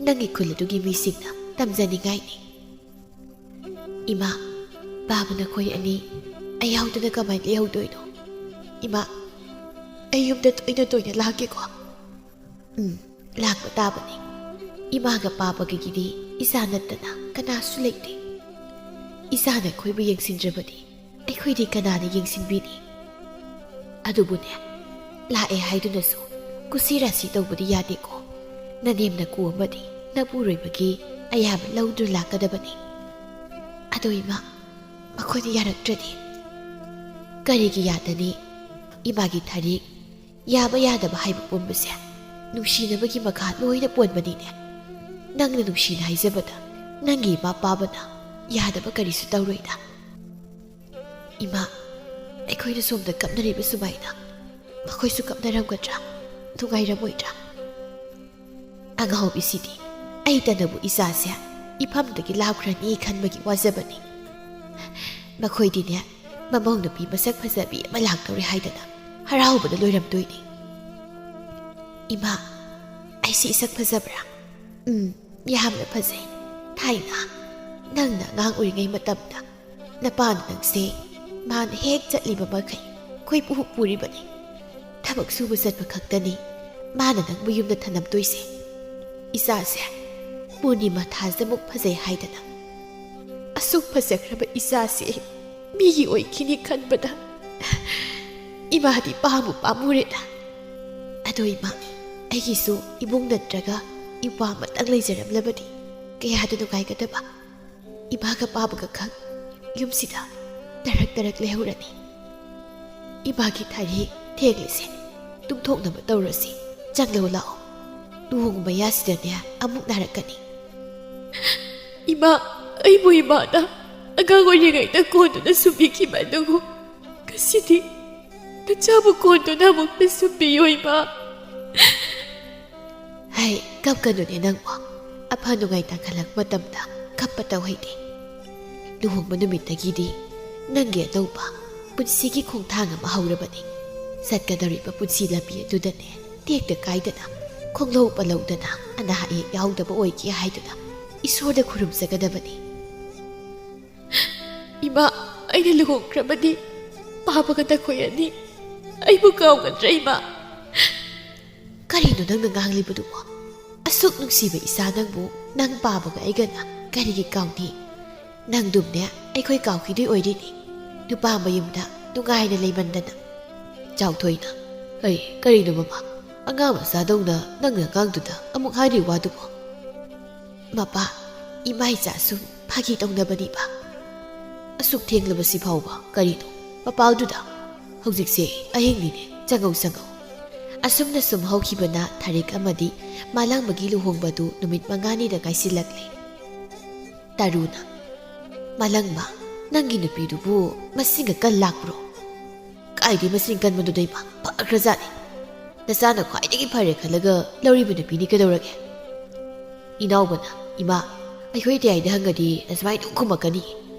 ꯅꯪꯒꯤ ꯈꯨꯜ ꯑꯗꯨꯒꯤ ꯃꯤꯁꯤꯡꯅ ꯇꯝꯖꯅꯤꯡꯉꯥꯏꯅꯤ ꯏꯃꯥ ꯕꯥꯕ ꯅꯈꯣꯏ ꯑꯅꯤ ꯑꯩ ꯌꯥꯎꯗꯅ ꯀꯃꯥꯏꯅ ꯂꯩꯍꯧꯗꯣꯏꯅꯣ ꯏꯃꯥ ꯑꯩ ꯌꯨꯝꯗ ꯇꯣꯏꯅ ꯇꯣꯏꯅ ꯂꯥꯛꯀꯦꯀꯣ ꯂꯥꯛꯄ ꯇꯥꯕꯅꯤ 이마가 빠바기기디 이사 ꯅꯠꯇꯅ ꯀꯅꯥꯁꯨ ꯂꯩꯇꯦ 이사ꯅ ꯑꯩꯈꯣꯏꯕꯨ ꯌꯦꯡꯁꯤꯟꯗ꯭ꯔꯕꯗꯤ ꯑꯩꯈꯣꯏꯗꯤ ꯀꯅꯥꯅ ꯌꯦꯡꯁꯤꯟꯕꯤꯅꯤ ꯑꯗꯨꯕꯨꯅꯦ ꯂꯥꯛꯑꯦ ꯍꯥꯏꯗꯨꯅꯁꯨ ꯀꯨꯁꯤ ꯔꯥꯁꯤ ꯇꯧꯕꯗꯤ ꯌꯥꯗꯦꯀꯣ ꯅꯅꯦꯝꯅ ꯀꯨ ꯑꯃꯗꯤ ꯅꯄꯨꯔꯣꯏꯕꯒꯤ ꯑꯌꯥꯕ ꯂꯧꯗꯨꯅ ꯂꯥꯛꯀꯗꯕꯅꯤ ꯑꯗꯣ ꯏꯃꯥ ꯃꯈꯣꯏꯅ ꯌꯥꯔꯛꯇ꯭ꯔꯗꯤ ꯀꯔꯤꯒꯤ ꯌꯥꯗꯅꯤ 이마ꯒꯤ ꯊꯔꯤꯛ ꯌꯥꯕ ꯌꯥꯗꯕ ꯍꯥꯏꯕ ꯄꯨꯝꯕꯁꯦ ꯅꯨꯡꯁꯤꯅꯕꯒꯤ ꯃꯈꯥ ꯂꯣꯏꯅ ꯄꯣꯟꯕꯅꯤꯅꯦ ꯅꯪꯅ ꯅꯨꯡꯁꯤꯅ ꯍꯥꯏꯖꯕꯗ ꯅꯪꯒꯤ ꯏꯃꯥ ꯄꯥꯕꯅ ꯌꯥꯗꯕ ꯀꯔꯤꯁꯨ ꯇꯧꯔꯣꯏꯗ ꯏꯃꯥ ꯑꯩꯈꯣꯏꯅ ꯁꯣꯝꯗ ꯀꯞꯅꯔꯤꯕ ꯁꯨꯃꯥꯏꯅ ꯃꯈꯣꯏꯁꯨ ꯀꯞꯅꯔꯝꯒꯗ꯭ꯔꯥ ꯅꯨꯡꯉꯥꯏꯔꯝꯃꯣꯏꯗ꯭ꯔꯥ ꯑꯉꯥꯎꯕꯤꯁꯤꯗꯤ ꯑꯩꯇꯅꯕꯨ ꯏꯆꯥꯁꯦ ꯏꯐꯝꯗꯒꯤ ꯂꯥꯞꯈ꯭ꯔꯅꯤ ꯈꯟꯕꯒꯤ ꯋꯥꯖꯕꯅꯤ ꯃꯈꯣꯏꯗꯤꯅꯦ ꯃꯃꯧ ꯅꯨꯄꯤ ꯃꯁꯛ ꯐꯖꯕꯤ ꯑꯃ ꯂꯥꯛꯇꯧꯔꯦ ꯍꯥꯏꯗꯅ ꯍꯔꯥꯎꯕꯗ ꯂꯣꯏꯔꯝꯗꯣꯏꯅꯤ 이마 ꯑꯩꯁꯤ 이삭 ꯐꯖꯕ꯭ꯔꯥ ꯌꯥꯝꯅ ꯐꯖꯩ ꯊꯥꯏꯅ ꯅꯪꯅ ꯑꯉꯥꯡ ꯑꯣꯏꯔꯤꯉꯩ ꯃꯇꯝꯗ ꯅꯄꯥꯅ ꯅꯪꯁꯦ ꯃꯥꯅ ꯍꯦꯛ ꯆꯠꯂꯤꯕ ꯃꯈꯩ ꯑꯩꯈꯣꯏ ꯄꯨ ꯄꯨꯔꯤꯕꯅꯤ ꯊꯕꯛ ꯁꯨꯕ ꯆꯠꯄ ꯈꯛꯇꯅꯤ ꯃꯥꯅ ꯅꯪꯕꯨ ꯌꯨꯝꯗ ꯊꯅꯝꯗꯣꯏꯁꯦ ꯏꯆꯥꯁꯦ ꯄꯨꯔꯅꯤꯃꯥ ꯊꯥꯖꯃꯨꯛ ꯐꯖꯩ ꯍꯥꯏꯗꯅ ꯑꯁꯨꯛ ꯐꯖꯈ꯭ꯔꯕ ꯏꯆꯥꯁꯦ ꯃꯤꯒꯤ ꯑꯣꯏꯈꯤꯅꯤ ꯈꯟꯕꯗ 이마ꯗꯤ ꯄꯥꯝꯕꯨ ꯄꯥꯝꯃꯨꯔꯦꯗ ꯑꯗꯣ ꯏꯃꯥ ꯑꯩꯒꯤꯁꯨ ꯏꯕꯨꯡ ꯅꯠꯇ꯭ꯔꯒ ꯏꯄꯥ ꯑꯃꯇꯪ ꯂꯩꯖꯔꯝꯂꯕꯗꯤ ꯀꯌꯥꯗ ꯅꯨꯡꯉꯥꯏꯒꯗꯕ 이마ꯒ ꯄꯥꯕꯒ ꯈꯛ ꯌꯨꯝꯁꯤꯗ ꯇꯔꯛ ꯇꯔꯛ ꯂꯩꯍꯧꯔꯅꯤ 이마ꯒꯤ ꯊꯥꯔꯤ ꯊꯦꯡꯂꯤꯁꯦ ꯇꯨꯝꯊꯣꯛꯅꯕ ꯇꯧꯔꯁꯤ ꯆꯪꯂꯧ ꯂꯥꯛꯑꯣ ꯂꯨꯍꯣꯡꯕ ꯃꯌꯥꯁꯤꯗꯅꯦ ꯑꯃꯨꯛ ꯅꯥꯔꯛꯀꯅꯤ 이마 ꯑꯩꯕꯨ 이마ꯅ ꯑꯉꯥꯡ ꯑꯣꯏꯔꯤꯉꯩꯗ ꯀꯣꯟꯗꯨꯅ ꯁꯨꯝꯕꯤꯈꯤꯕ ꯑꯗꯨꯕꯨ ꯉꯁꯤꯗꯤ ꯅꯆꯥꯕꯨ ꯀꯣꯟꯗꯨꯅ ꯑꯃꯨꯛꯇ ꯁꯨꯝꯕꯤꯌꯣ 이마 ꯍꯥꯏ ꯀꯞꯀꯅꯨꯅꯦ ꯅꯪꯕꯨ ꯑꯐ ꯅꯨꯡꯉꯥꯏ ꯇꯥꯡꯈꯠꯂꯛꯄ ꯃꯇꯝꯗ ꯀꯞꯄ ꯇꯧꯍꯩꯗꯦ ꯂꯨꯍꯣꯡꯕ ꯅꯨꯃꯤꯠꯇꯒꯤꯗꯤ ꯅꯪꯒꯤ ꯑꯅꯧꯕ ꯄꯨꯟꯁꯤꯒꯤ ꯈꯣꯡꯊꯥꯡ ꯑꯃ ꯍꯧꯔꯕꯅꯤ ꯆꯠꯀꯗꯧꯔꯤꯕ ꯄꯨꯟꯁꯤ ꯂꯝꯕꯤ ꯑꯗꯨꯗꯅꯦ ꯇꯦꯛꯇ ꯀꯥꯏꯗꯅ ꯈꯣꯡꯂꯧ ꯄꯜꯂꯧꯗꯅ ꯑꯅꯥ ꯑꯌꯦꯛ ꯌꯥꯎꯗꯕ ꯑꯣꯏꯒꯦ ꯍꯥꯏꯗꯨꯅ ꯏꯁꯣꯔꯗ ꯈꯨꯔꯨꯝꯖꯒꯗꯕꯅꯤ 이마 ꯑꯩꯅ ꯂꯨꯍꯣꯡꯈ꯭ꯔꯕꯗꯤ ꯄꯥꯕꯒ ꯅꯈꯣꯏ ꯑꯅꯤ ꯑꯩꯕꯨ ꯀꯥꯎꯒꯗ꯭ꯔꯥ 이마 ꯀꯔꯤꯅꯣ ꯅꯪꯅ ꯉꯥꯡꯂꯤꯕꯗꯨꯕꯣ ꯑꯁꯨꯛ ꯅꯨꯡꯁꯤꯕ ꯏꯆꯥ ꯅꯪꯕꯨ ꯅꯪ ꯄꯥꯕꯒ ꯑꯩꯒꯅ ꯀꯔꯤꯒꯤ ꯀꯥꯎꯅꯤ ꯅꯪꯗꯨꯝꯅꯦ ꯑꯩꯈꯣꯏ ꯀꯥꯎꯈꯤꯗꯣꯏ ꯑꯣꯏꯔꯤꯅꯤ ꯅꯨꯄꯥ ꯃꯌꯨꯝꯗ ꯅꯨꯡꯉꯥꯏꯅ ꯂꯩꯃꯟꯗꯅ ꯆꯥꯎꯊꯣꯏꯅ ꯑꯩ ꯀꯔꯤꯅꯣ ꯃꯃꯥ ꯑꯉꯥꯡ ꯃꯆꯥꯗꯧꯅ ꯅꯪꯅ ꯑꯉꯥꯡꯗꯨꯗ ꯑꯃꯨꯛ ꯍꯥꯏꯔꯤ ꯋꯥꯗꯨꯕꯣ ꯃꯄꯥ ꯏꯃꯥ ꯏꯆꯥ ꯁꯨꯝ ꯐꯥꯒꯤ ꯇꯧꯅꯕꯅꯤꯕ ꯑꯁꯨꯛ ꯊꯦꯡꯂꯕꯁꯤ ꯐꯥꯎꯕ ꯀꯔꯤꯅꯣ ꯃꯄꯥꯜꯗꯨꯗ ꯍꯧꯖꯤꯛꯁꯦ ꯑꯍꯤꯡꯅꯤꯅꯦ ꯆꯪꯉꯧ ꯆꯪꯉꯧ ꯑꯁꯨꯝꯅ ꯁꯨꯝ ꯍꯧꯈꯤꯕꯅ ꯊꯥꯔꯤꯛ ꯑꯃꯗꯤ ꯃꯥꯂꯪꯕꯒꯤ ꯂꯨꯍꯣꯡꯕꯗꯨ ꯅꯨꯃꯤꯠ 5ꯅꯤꯗ ꯉꯥꯏꯁꯤꯜꯂꯛꯂꯦ ꯇꯔꯨꯅ ꯃꯥꯂꯪꯕ ꯅꯪꯒꯤ ꯅꯨꯄꯤꯗꯨꯕꯨ ꯃꯁꯤꯡꯒ ꯀꯟ ꯂꯥꯛꯄ꯭ꯔꯣ ꯀꯥꯏꯗꯤ ꯃꯁꯤꯡ ꯀꯟꯕꯗꯨꯗꯩꯕ ꯐꯈ꯭ꯔꯖꯥꯠꯅꯤ ꯅꯆꯥꯅ ꯈ꯭ꯋꯥꯏꯗꯒꯤ ꯐꯔꯦ ꯈꯜꯂꯒ ꯂꯧꯔꯤꯕ ꯅꯨꯄꯤꯅꯤ ꯀꯩꯗꯧꯔꯒꯦ ꯏꯅꯥꯎꯕꯅ ꯏꯃꯥ ꯑꯩꯈꯣꯏ ꯇꯌꯥꯏꯗ ꯍꯪꯒꯗꯤ ꯑꯁꯨꯃꯥꯏꯅ ꯑꯗꯨꯝ ꯈꯨꯝꯃꯛꯀꯅꯤ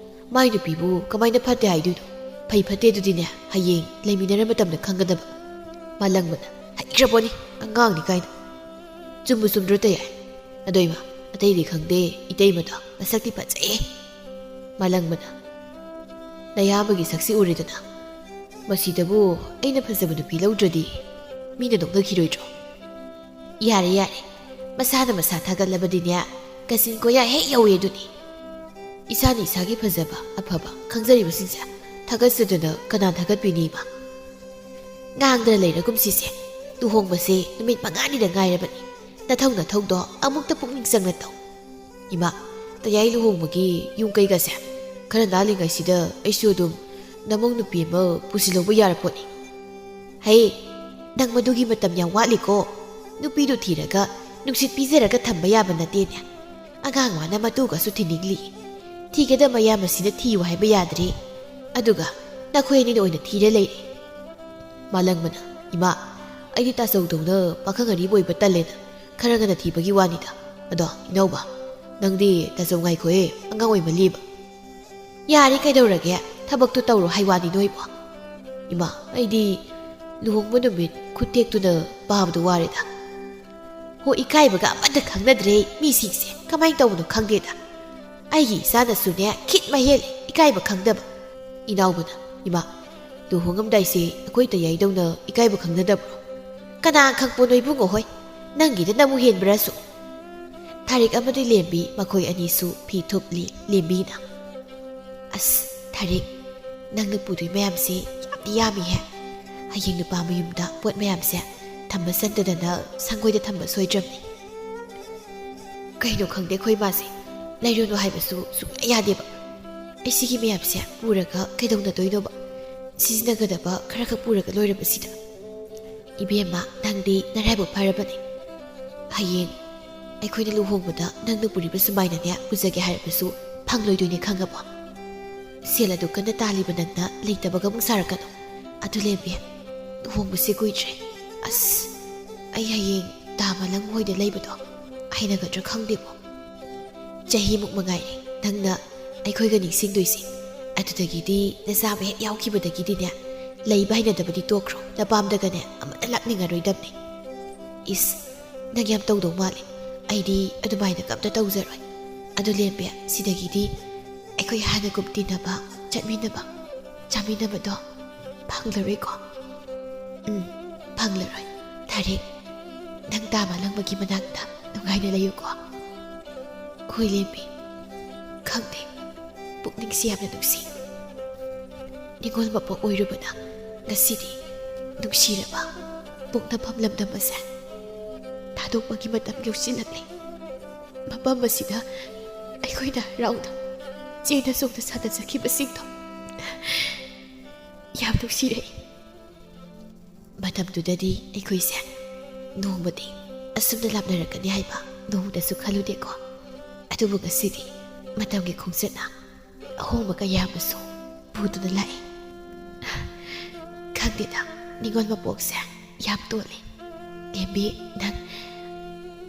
ꯃꯥꯏ ꯅꯨꯄꯤꯕꯨ ꯀꯃꯥꯏꯅ ꯐꯠꯇꯦ ꯍꯥꯏꯗꯣꯏꯅꯣ ꯐꯩ ꯐꯠꯇꯦ ꯑꯗꯨꯗꯤꯅꯦ ꯍꯌꯦꯡ ꯂꯩꯃꯤꯟꯅꯔ ꯃꯇꯝꯗ ꯈꯪꯒꯗꯕ ꯃꯥꯂꯪꯕꯅ ꯍꯩꯈ꯭ꯔꯕꯣꯅꯤ ꯑꯉꯥꯡꯅꯤ ꯀꯥꯏꯅ ꯆꯨꯝꯕꯨ ꯆꯨꯝꯗ꯭ꯔꯣ ꯇꯌꯥꯏ ꯑꯗꯣ ꯏꯃꯥ ꯑꯇꯩꯗꯤ ꯈꯪꯗꯦ ꯏꯇꯩꯃꯗꯣ ꯃꯁꯛꯇꯤ ꯐꯖꯩꯌꯦ ꯃꯥꯂꯪꯕꯅ ꯅꯌꯥꯝꯕꯒꯤ ꯁꯛꯁꯤ ꯎꯔꯦꯗꯅ ꯃꯁꯤꯗꯕꯨ ꯑꯩꯅ ꯐꯖꯕ ꯅꯨꯄꯤ ꯂꯧꯗ꯭ꯔꯗꯤ ꯃꯤꯅ ꯅꯣꯛꯅꯈꯤꯔꯣꯏꯗ꯭ꯔꯣ ꯌꯥꯔꯦ ꯌꯥꯔꯦ ꯃꯁꯥꯅ ꯃꯁꯥ ꯊꯥꯒꯠꯂꯕꯗꯤꯅꯦ ꯀꯆꯤꯟ ꯀꯣꯏꯌꯥ ꯍꯦꯛ ꯌꯧꯋꯦ ꯑꯗꯨꯅꯤ ꯏꯁꯥꯅ ꯏꯁꯥꯒꯤ ꯐꯖꯕ ꯑꯐꯕ ꯈꯪꯖꯔꯤꯕꯁꯤꯡꯁꯦ ꯊꯥꯒꯠꯆꯗꯅ ꯀꯅꯥ ꯊꯥꯒꯠꯄꯤꯅꯤ ꯏꯃꯥ ꯉꯥꯡꯗꯅ ꯂꯩꯔꯒꯨꯝꯁꯤꯁꯦ ꯂꯨꯍꯣꯡꯕꯁꯦ ꯅꯨꯃꯤꯠ 5ꯅꯤꯗ ꯉꯥꯏꯔꯕꯅꯤ ꯅꯊꯧꯗꯣ ꯑꯃꯨꯛꯇ ꯄꯨꯛꯅꯤꯡ ꯆꯪꯅ ꯇꯧ ꯏꯃꯥ ꯇꯌꯥꯏ ꯂꯨꯍꯣꯡꯕꯒꯤ ꯌꯨꯝ ꯀꯩꯒꯁꯦ ꯈꯔ ꯅꯥꯜꯂꯤꯉꯩꯁꯤꯗ ꯑꯩꯁꯨ ꯑꯗꯨꯝ ꯅꯃꯧ ꯅꯨꯄꯤ ꯑꯃ ꯄꯨꯁꯤꯜꯍꯧꯕ ꯌꯥꯔꯄꯣꯠꯅꯤ ꯍꯩ ꯅꯪ ꯃꯗꯨꯒꯤ ꯃꯇꯝ ꯌꯥꯝ ꯋꯥꯠꯂꯤꯀꯣ ꯅꯨꯄꯤꯗꯨ ꯊꯤꯔꯒ ꯅꯨꯡꯁꯤꯠ ꯄꯤꯖꯔꯒ ꯊꯝꯕ ꯌꯥꯕ ꯅꯠꯇꯦꯅꯦ ꯑꯉꯥꯡ ꯋꯥꯅ ꯃꯇꯨꯒꯁꯨ ꯊꯤꯅꯤꯡꯂꯤ ꯊꯤꯒꯗꯕ ꯃꯌꯥꯝ ꯑꯁꯤꯅ ꯊꯤꯌꯨ ꯍꯥꯏꯕ ꯌꯥꯗ꯭ꯔꯦ ꯑꯗꯨꯒ ꯅꯈꯣꯏ ꯑꯅꯤꯅ ꯑꯣꯏꯅ ꯊꯤꯔ ꯂꯩꯔꯦ ꯃꯥꯂꯪꯕꯅ ꯏꯃꯥ ꯑꯩꯗꯤ ꯇꯥꯆꯧꯗꯧꯅ ꯄꯥꯈꯪ ꯑꯔꯤꯕ ꯑꯣꯏꯕ ꯇꯜꯂꯦꯅ ꯈꯔ ꯉꯟꯅ ꯊꯤꯕꯒꯤ ꯋꯥꯅꯤꯗ ꯑꯗꯣ ꯏꯅꯧꯕ ꯅꯪꯗꯤ ꯇꯥꯆꯧ ꯉꯥꯏꯈꯣꯍꯦ ꯑꯉꯥꯡ ꯑꯣꯏꯃꯜꯂꯤꯕ ꯌꯥꯔꯦ ꯀꯩꯗꯧꯔꯒꯦ ꯊꯕꯛꯇꯨ ꯇꯧꯔꯣ ꯍꯥꯏꯋꯥꯅꯤ ꯅꯣꯏꯕꯣ ꯏꯃꯥ ꯑꯩꯗꯤ ꯂꯨꯍꯣꯡꯕ ꯅꯨꯃꯤꯠ ꯈꯨꯇꯦꯛꯇꯨꯅ ꯄꯥꯕꯗ ꯋꯥꯔꯦꯗ ꯍꯣ ꯏꯀꯥꯏꯕꯒ ꯑꯃꯠꯇ ꯈꯪꯅꯗ꯭ꯔꯦ ꯃꯤꯁꯤꯡꯁꯦ ꯀꯃꯥꯏꯅ ꯇꯧꯕꯅꯣ ꯈꯪꯗꯦꯗ ꯑꯩꯒꯤ ꯏꯆꯥꯅꯁꯨꯅꯦ ꯈꯤꯠꯃ ꯍꯦꯜꯂꯦ ꯏꯀꯥꯏꯕ ꯈꯪꯗꯕ ꯏꯅꯥꯎꯕꯅ ꯏꯃꯥ ꯂꯨꯍꯣꯡꯉꯝꯗꯥꯏꯁꯦ ꯑꯩꯈꯣꯏ ꯇꯌꯥꯏꯗꯧꯅ ꯏꯀꯥꯏꯕ ꯈꯪꯅꯗꯕ꯭ꯔꯣ ꯀꯅꯥ ꯈꯪꯄꯣꯅꯣ ꯏꯕꯨꯡꯉꯣ ꯍꯣꯏ ꯅꯪꯒꯤꯗ ꯅꯃꯨ ꯍꯦꯟꯕ꯭ꯔꯁꯨ ꯊꯥꯔꯤꯛ ꯑꯃꯗꯤ ꯂꯦꯝꯕꯤ ꯃꯈꯣꯏ ꯑꯅꯤꯁꯨ ꯐꯤ ꯊꯨꯞꯂꯤ ꯂꯦꯝꯕꯤꯅ ꯑꯁ ꯊꯥꯔꯤꯛ ꯅꯪꯅ ꯄꯨꯗꯣꯏ ꯃꯌꯥꯝꯁꯦ ꯌꯥꯝꯗꯤ ꯌꯥꯝꯃꯤꯍꯦ ꯍꯌꯦꯡ ꯅꯨꯄꯥ ꯃꯌꯨꯝꯗ ꯄꯣꯠ ꯃꯌꯥꯝꯁꯦ ꯊꯝꯕ ꯆꯟꯗꯗꯅ ꯁꯪꯒꯣꯏꯗ ꯊꯝꯕ ꯁꯣꯏꯗ꯭ꯔꯕꯅꯤ ꯀꯩꯅꯣ ꯈꯪꯗꯦ ꯑꯩꯈꯣꯏ ꯃꯥꯁꯦ ꯂꯩꯔꯨꯅꯨ ꯍꯥꯏꯕꯁꯨ ꯁꯨꯡꯌꯥ ꯌꯥꯗꯦꯕ ꯑꯩ ꯁꯤꯒꯤ ꯃꯌꯥꯝꯁꯦ ꯄꯨꯔꯒ ꯀꯩꯗꯧꯅꯗꯣꯏꯅꯣꯕ ꯁꯤꯖꯤꯟꯅꯒꯗꯕ ꯈꯔ ꯈꯛ ꯄꯨꯔꯒ ꯂꯣꯏꯔꯕꯁꯤꯗ ꯏꯕꯦꯝꯃ ꯅꯪꯗꯤ ꯅꯔꯥꯏꯕꯛ ꯐꯔꯕꯅꯤ ꯍꯌꯦꯡ ꯑꯩꯈꯣꯏꯅ ꯂꯨꯍꯣꯡꯕꯗ ꯅꯪꯅ ꯄꯨꯔꯤꯕ ꯁꯨꯃꯥꯏꯅꯅꯦ ꯄꯨꯖꯒꯦ ꯍꯥꯏꯔꯕꯁꯨ ꯐꯪꯂꯣꯏꯗꯣꯏꯅꯦ ꯈꯪꯉꯕꯣ ꯁꯦꯜ ꯑꯗꯨ ꯀꯟꯅ ꯇꯥꯜꯂꯤꯕ ꯅꯪꯅ ꯂꯩꯇꯕꯒ ꯑꯃꯨꯛ ꯁꯥꯔꯛꯀꯅꯨ ꯑꯗꯨ ꯂꯦꯝꯕꯤ ꯂꯨꯍꯣꯡꯕꯁꯦ ꯀꯨꯏꯗ꯭ꯔꯦ ꯑꯁ ꯑꯩ ꯍꯌꯦꯡ ꯇꯥ ꯃꯂꯪ ꯍꯣꯏꯗ ꯂꯩꯕꯗꯣ ꯍꯩꯅꯒꯗ꯭ꯔꯥ ꯈꯪꯗꯦꯕꯣ ꯆꯍꯤꯃꯨꯛ ꯃꯉꯥꯏꯔꯦ ꯅꯪꯅ ꯑꯩꯈꯣꯏꯒ ꯅꯤꯡꯁꯤꯡꯗꯣꯏꯁꯦ ꯑꯗꯨꯗꯒꯤꯗꯤ ꯅꯆꯥꯕ ꯍꯦꯛ ꯌꯥꯎꯈꯤꯕꯗꯒꯤꯗꯤꯅꯦ ꯂꯩꯕ ꯍꯩꯅꯗꯕꯗꯤ ꯇꯣꯛꯈ꯭ꯔꯣ ꯅꯄꯥꯝꯗꯒꯅꯦ ꯑꯃꯠꯇ ꯂꯥꯛꯅꯤꯡꯉꯔꯣꯏꯗꯕꯅꯤ ꯏꯁ ꯅꯪ ꯌꯥꯝ ꯇꯧꯗꯧ ꯃꯥꯜꯂꯦ ꯑꯩꯗꯤ ꯑꯗꯨꯃꯥꯏꯅ ꯀꯝꯇ ꯇꯧꯖꯔꯣꯏ ꯑꯗꯨ ꯂꯦꯝꯕꯤ ꯁꯤꯗꯒꯤꯗꯤ ꯑꯩꯈꯣꯏ ꯍꯥꯟꯅꯒꯨꯝ ꯇꯤꯟꯅꯕ ꯆꯠꯃꯤꯟꯅꯕ ꯆꯥꯃꯤꯟꯅꯕꯗꯣ ꯐꯪꯂꯔꯣꯏꯀꯣ ꯐꯪꯂꯔꯣꯏ ꯊꯥꯔꯤꯛ ꯅꯪ ꯇꯥ ꯃꯂꯪꯕꯒꯤ ꯃꯅꯥꯛꯇ ꯅꯨꯡꯉꯥꯏꯅ ꯂꯩꯌꯨꯀꯣ ꯍꯣꯏ ꯂꯦꯝꯕꯤ ꯈꯪꯗꯦ ꯄꯨꯛꯅꯤꯡꯁꯤ ꯌꯥꯝꯅ ꯅꯨꯡꯁꯤ ꯅꯤꯡꯉꯣꯜ ꯃꯄꯣꯛ ꯑꯣꯏꯔꯨꯕꯅ ꯉꯁꯤꯗꯤ ꯅꯨꯡꯁꯤꯔꯕ ꯄꯣꯛꯅꯐꯝ ꯂꯝꯗꯝ ꯑꯁꯦ ꯊꯥꯗꯣꯛꯄꯒꯤ ꯃꯇꯝ ꯌꯧꯁꯤꯜꯂꯛꯂꯦ ꯃꯐꯝ ꯑꯁꯤꯗ ꯑꯩꯈꯣꯏꯅ ꯍꯔꯥꯎꯅ ꯆꯦꯟꯅ ꯆꯣꯡꯅ ꯁꯥꯟꯅꯖꯈꯤꯕꯁꯤꯡꯗꯣ ꯌꯥꯝ ꯅꯨꯡꯁꯤꯔꯛꯏ ꯃꯇꯝꯗꯨꯗꯗꯤ ꯑꯩꯈꯣꯏꯁꯦ ꯅꯣꯡꯃꯗꯤ ꯑꯁꯨꯝꯅ ꯂꯥꯞꯅꯔꯛꯀꯅꯤ ꯍꯥꯏꯕ ꯅꯣꯡꯃꯗꯁꯨ ꯈꯜꯂꯨꯗꯦꯀꯣ ꯑꯗꯨꯕꯨ ꯉꯁꯤꯗꯤ ꯃꯇꯝꯒꯤ ꯈꯣꯡꯆꯠꯅ ꯑꯍꯣꯡꯕ ꯀꯌꯥ ꯑꯃꯁꯨ ꯄꯨꯗꯨꯅ ꯂꯥꯛꯏ ꯈꯪꯗꯦꯗ ꯅꯤꯡꯉꯣꯜ ꯃꯄꯣꯛꯁꯦ ꯌꯥꯝ ꯇꯣꯜꯂꯤ ꯂꯦꯝꯕꯤ ꯅꯪ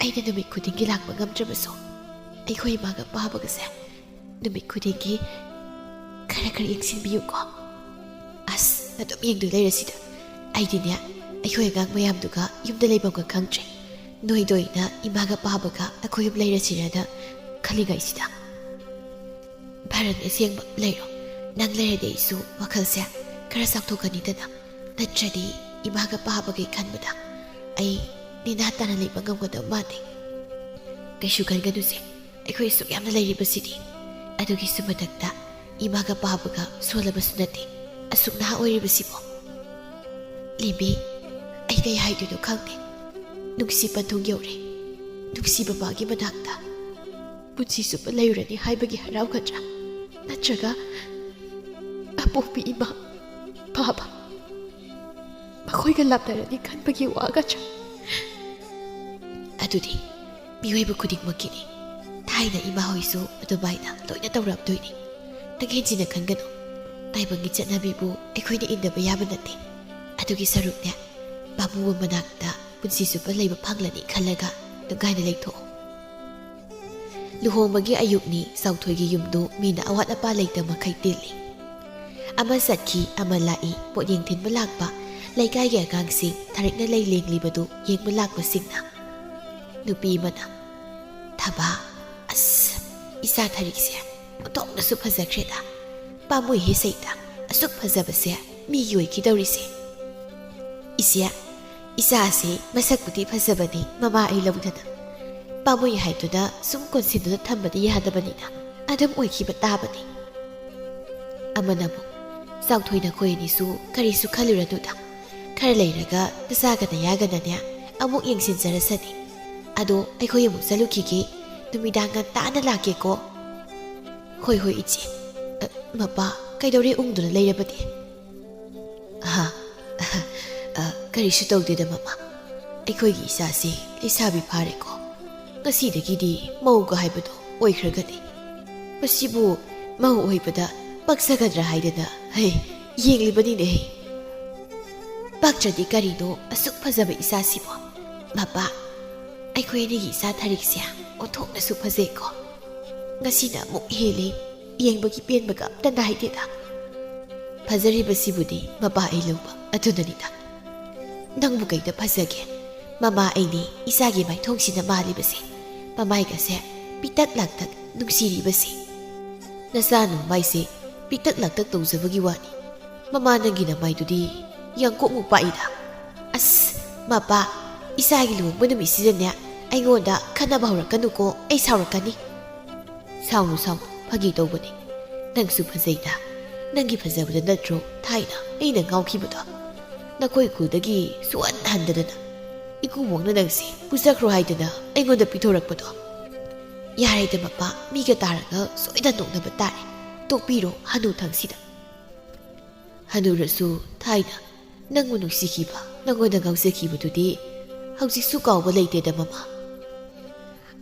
ꯑꯩꯅ ꯅꯨꯃꯤꯠ ꯈꯨꯗꯤꯡꯒꯤ ꯂꯥꯛꯄ ꯉꯝꯗ꯭ꯔꯕꯁꯨ ꯑꯩꯈꯣꯏ ꯏꯃꯥꯒ ꯄꯥꯕꯒꯁꯦ ꯅꯨꯃꯤꯠ ꯈꯨꯗꯤꯡꯒꯤ ꯈꯔ ꯌꯦꯡꯁꯤꯟꯕꯤꯌꯨꯀꯣ ꯑꯁ ꯑꯗꯨꯝ ꯌꯦꯡꯗꯣꯏ ꯂꯩꯔꯁꯤꯗ ꯑꯩꯗꯤꯅꯦ ꯑꯩꯈꯣꯏ ꯑꯉꯥꯡ ꯃꯌꯥꯝꯗꯨꯒ ꯌꯨꯝꯗ ꯂꯩꯐꯝꯒ ꯈꯪꯗ꯭ꯔꯦ ꯅꯣꯏꯗ ꯑꯣꯏꯅ ꯏꯃꯥꯒ ꯄꯥꯕꯒ ꯑꯩꯈꯣꯏ ꯌꯨꯝ ꯂꯩꯔꯁꯤꯔꯅ ꯈꯜꯂꯤꯉꯩꯁꯤꯗ ꯚꯥꯔꯠ ꯑꯁꯦꯡꯕ ꯂꯩꯔꯣ ꯅꯪ ꯂꯩꯔꯗꯤ ꯑꯩꯁꯨ ꯋꯥꯈꯜꯁꯦ ꯈꯔ ꯆꯥꯎꯊꯣꯛꯀꯅꯤꯗꯅ ꯅꯠꯇ꯭ꯔꯗꯤ ꯏꯃꯥꯒ ꯄꯥꯕꯒꯤ ꯈꯟꯕꯗ ꯑꯩ ꯅꯦꯅꯥ ꯇꯥꯅ ꯂꯩꯕ ꯉꯝꯒꯗꯕ ꯃꯥꯟꯗꯦ ꯀꯩꯁꯨ ꯈꯟꯒꯅꯨꯁꯦ ꯑꯩꯈꯣꯏ ꯑꯁꯨꯛ ꯌꯥꯝꯅ ꯂꯩꯔꯤꯕꯁꯤꯗꯤ ꯑꯗꯨꯒꯤꯁꯨ ꯃꯊꯛꯇ ꯏꯃꯥꯒ ꯄꯥꯕꯒ ꯁꯣꯜꯂꯕꯁꯨ ꯅꯠꯇꯦ ꯑꯁꯨꯛ ꯅꯍꯥ ꯑꯣꯏꯔꯤꯕꯁꯤꯕꯣ ꯂꯦꯝꯕꯤ ꯑꯩ ꯀꯩ ꯍꯥꯏꯗꯣꯏꯅꯣ ꯈꯪꯗꯦ ꯅꯨꯡꯁꯤ ꯄꯟꯊꯨꯡ ꯌꯧꯔꯦ ꯅꯨꯡꯁꯤꯕ ꯃꯥꯒꯤ ꯃꯅꯥꯛꯇ ꯄꯨꯟꯁꯤ ꯆꯨꯞꯄ ꯂꯩꯔꯨꯔꯅꯤ ꯍꯥꯏꯕꯒꯤ ꯍꯔꯥꯎꯒꯗ꯭ꯔꯥ ꯅꯠꯇ꯭ꯔꯒ ꯑꯄꯣꯛꯄꯤ ꯏꯃꯥ ꯄꯥꯕ ꯃꯈꯣꯏꯒ ꯂꯥꯞꯅꯔꯅꯤ ꯈꯟꯕꯒꯤ ꯋꯥꯒꯗ꯭ꯔꯥ ꯑꯗꯨꯗꯤ ꯃꯤꯑꯣꯏꯕ ꯈꯨꯗꯤꯡꯃꯛꯀꯤꯅꯤ ꯊꯥꯏꯅ ꯏꯃꯥ ꯍꯣꯏꯁꯨ ꯑꯗꯨꯃꯥꯏꯅ ꯂꯣꯏꯅ ꯇꯧꯔꯝꯗꯣꯏꯅꯤ ꯅꯪ ꯍꯦꯟꯖꯤꯟꯅ ꯈꯟꯒꯅꯨ ꯇꯥꯏꯕꯪꯒꯤ ꯆꯠꯅꯕꯤꯕꯨ ꯑꯩꯈꯣꯏꯅ ꯏꯟꯗꯕ ꯌꯥꯕ ꯅꯠꯇꯦ ꯑꯗꯨꯒꯤ ꯁꯔꯨꯛꯅꯦ ꯕꯥꯕꯨ ꯃꯅꯥꯛꯇ ꯄꯨꯟꯁꯤ ꯆꯨꯞꯄ ꯂꯩꯕ ꯐꯪꯂꯅꯤ ꯈꯜꯂꯒ ꯅꯨꯡꯉꯥꯏꯅ ꯂꯩꯊꯣꯛꯑꯣ ꯂꯨꯍꯣꯡꯕꯒꯤ ꯑꯌꯨꯛꯅꯤ ꯆꯥꯎꯊꯣꯏꯒꯤ ꯌꯨꯝꯗꯨ ꯃꯤꯅ ꯑꯋꯥꯠ ꯑꯄꯥ ꯂꯩꯇ ꯃꯈꯩ ꯇꯤꯜꯂꯤ ꯑꯃ ꯆꯠꯈꯤ ꯑꯃ ꯂꯥꯛꯏ ꯄꯣꯠꯌꯦꯡ ꯊꯤꯟꯕ ꯂꯥꯛꯄ ꯂꯩꯀꯥꯏꯒꯤ ꯑꯉꯥꯡꯁꯤꯡ ꯊꯥꯔꯤꯛꯅ ꯂꯩ ꯂꯦꯡꯂꯤꯕꯗꯨ ꯌꯦꯡꯕ ꯂꯥꯛꯄꯁꯤꯡꯅ ꯅꯨꯄꯤ ꯑꯃꯅ ꯊꯕꯥ ꯑꯁ ꯏꯆꯥ ꯊꯥꯔꯤꯛꯁꯦ ꯑꯣꯟꯊꯣꯛꯅꯁꯨ ꯐꯖꯈ꯭ꯔꯦꯗ ꯄꯥꯝꯃꯨꯏꯍꯦ ꯁꯩꯇ ꯑꯁꯨꯛ ꯐꯖꯕꯁꯦ ꯃꯤꯒꯤ ꯑꯣꯏꯈꯤꯗꯧꯔꯤꯁꯦ ꯏꯆꯦ ꯏꯆꯥꯁꯦ ꯃꯁꯛꯄꯨꯗꯤ ꯐꯖꯕꯅꯤ ꯃꯃꯥ ꯑꯩ ꯂꯧꯗꯅ ꯄꯥꯝꯃꯨꯏ ꯍꯥꯏꯗꯨꯅ ꯁꯨꯝ ꯀꯣꯟꯁꯤꯟꯗꯨꯅ ꯊꯝꯕꯗꯤ ꯌꯥꯗꯕꯅꯤꯅ ꯑꯗꯨꯝ ꯑꯣꯏꯈꯤꯕ ꯇꯥꯕꯅꯤ ꯑꯃꯅ ꯑꯃꯨꯛ ꯆꯥꯎꯊꯣꯏꯅ ꯑꯩꯈꯣꯏ ꯑꯅꯤꯁꯨ ꯀꯔꯤꯁꯨ ꯈꯜꯂꯨꯔꯗꯨꯗ ꯈꯔ ꯂꯩꯔꯒ ꯅꯆꯥꯒꯅ ꯌꯥꯒꯅꯅꯦ ꯑꯃꯨꯛ ꯌꯦꯡꯁꯤꯟꯖꯔꯁꯅꯤ ꯑꯗꯣ ꯑꯩꯈꯣꯏ ꯑꯃꯨꯛ ꯆꯠꯂꯨꯈꯤꯒꯦ ꯅꯨꯃꯤꯗꯥꯡ ꯉꯟꯇꯥꯅ ꯂꯥꯛꯀꯦꯀꯣ ꯍꯣꯏ ꯍꯣꯏ ꯏꯆꯦ ꯃꯄꯥ ꯀꯩꯗꯧꯔꯦ ꯎꯪꯗꯨꯅ ꯂꯩꯔꯕꯗꯤ ꯀꯔꯤꯁꯨ ꯇꯧꯗꯦꯗ ꯃꯃꯥ ꯑꯩꯈꯣꯏꯒꯤ ꯏꯆꯥꯁꯤ ꯂꯩꯁꯥꯕꯤ ꯐꯥꯔꯦꯀꯣ ꯉꯁꯤꯗꯒꯤꯗꯤ ꯃꯧꯒ ꯍꯥꯏꯕꯗꯣ ꯑꯣꯏꯈ꯭ꯔꯒꯅꯤ ꯃꯁꯤꯕꯨ ꯃꯧ ꯑꯣꯏꯕꯗ ꯄꯛꯆꯒꯗ꯭ꯔꯥ ꯍꯥꯏꯗꯅ ꯌꯦꯡꯂꯤꯕꯅꯤꯅꯦ ꯄꯛꯇ꯭ꯔꯗꯤ ꯀꯔꯤꯅꯣ ꯑꯁꯨꯛ ꯐꯖꯕ ꯏꯆꯥꯁꯤꯕꯣ ꯃꯄꯥ ꯑꯩꯈꯣꯏ ꯑꯅꯤꯒꯤ ꯏꯆꯥ ꯊꯥꯔꯤꯛꯁꯦ ꯑꯣꯟꯊꯣꯛꯅꯁꯨ ꯐꯖꯩꯀꯣ ꯉꯁꯤꯅ ꯑꯃꯨꯛ ꯍꯦꯜꯂꯤ ꯌꯦꯡꯕꯒꯤ ꯄꯦꯟꯕꯒ ꯑꯝꯇ ꯅꯥꯏꯗꯦꯗ ꯐꯖꯔꯤꯕꯁꯤꯕꯨꯗꯤ ꯃꯄꯥ ꯑꯩ ꯂꯧꯕ ꯑꯗꯨꯅꯅꯤꯗ ꯅꯪꯕꯨ ꯀꯩꯗ ꯐꯖꯒꯦ ꯃꯃꯥ ꯑꯩꯅꯤ ꯏꯆꯥꯒꯤ ꯃꯥꯏꯊꯣꯡꯁꯤꯅ ꯃꯥꯜꯂꯤꯕꯁꯦ ꯃꯃꯥꯏꯒꯁꯦ ꯄꯤꯛꯇꯛ ꯂꯥꯛꯇꯛ ꯅꯨꯡꯁꯤꯔꯤꯕꯁꯦ ꯅꯆꯥ ꯅꯨꯡꯃꯥꯏꯁꯦ ꯄꯤꯛꯇꯛ ꯂꯥꯛꯇꯛ ꯇꯧꯖꯕꯒꯤ ꯋꯥꯅꯤ ꯃꯃꯥ ꯅꯪꯒꯤ ꯅꯃꯥꯏꯗꯨꯗꯤ ꯌꯥꯡꯀꯣꯛꯃꯨꯛ ꯄꯥꯛꯏꯗ ꯑꯁ ꯃꯄꯥ ꯏꯆꯥꯒꯤ ꯂꯨꯍꯣꯡꯕ ꯅꯨꯃꯤꯠꯁꯤꯗꯅꯦ ꯑꯩꯉꯣꯟꯗ ꯈꯟꯅꯕ ꯍꯧꯔꯛꯀꯅꯨꯀꯣ ꯑꯩ ꯁꯥꯎꯔꯛꯀꯅꯤ ꯁꯥꯎꯅꯨ ꯁꯥꯎꯅꯨ ꯐꯥꯒꯤ ꯇꯧꯕꯅꯤ ꯅꯪꯁꯨ ꯐꯖꯩꯗ ꯅꯪꯒꯤ ꯐꯖꯕꯗ ꯅꯠꯇ꯭ꯔꯣ ꯊꯥꯏꯅ ꯑꯩꯅ ꯉꯥꯎꯈꯤꯕꯗꯣ ꯅꯈꯣꯏ ꯈꯨꯜꯗꯒꯤ ꯁꯨꯍꯟ ꯍꯟꯗꯗꯅ ꯏꯀꯨꯕꯣꯛꯅ ꯅꯪꯁꯦ ꯄꯨꯖꯈ꯭ꯔꯣ ꯍꯥꯏꯗꯅ ꯑꯩꯉꯣꯟꯗ ꯄꯤꯊꯣꯔꯛꯄꯗꯣ ꯌꯥꯔꯦꯗ ꯃꯄꯥ ꯃꯤꯒ ꯇꯥꯔꯒ ꯁꯣꯏꯗꯅ ꯅꯣꯛꯅꯕ ꯇꯥꯔꯦ ꯇꯣꯛꯄꯤꯔꯣ ꯍꯅꯨꯊꯪꯁꯤꯗ ꯍꯅꯨꯔꯁꯨ ꯊꯥꯏꯅ ꯅꯪꯕꯨ ꯅꯨꯡꯁꯤꯈꯤꯕ ꯅꯪꯉꯣꯟꯗ ꯉꯥꯎꯖꯈꯤꯕꯗꯨꯗꯤ ꯍꯧꯖꯤꯛꯁꯨ ꯀꯥꯎꯕ ꯂꯩꯇꯦꯗ ꯃꯃꯥ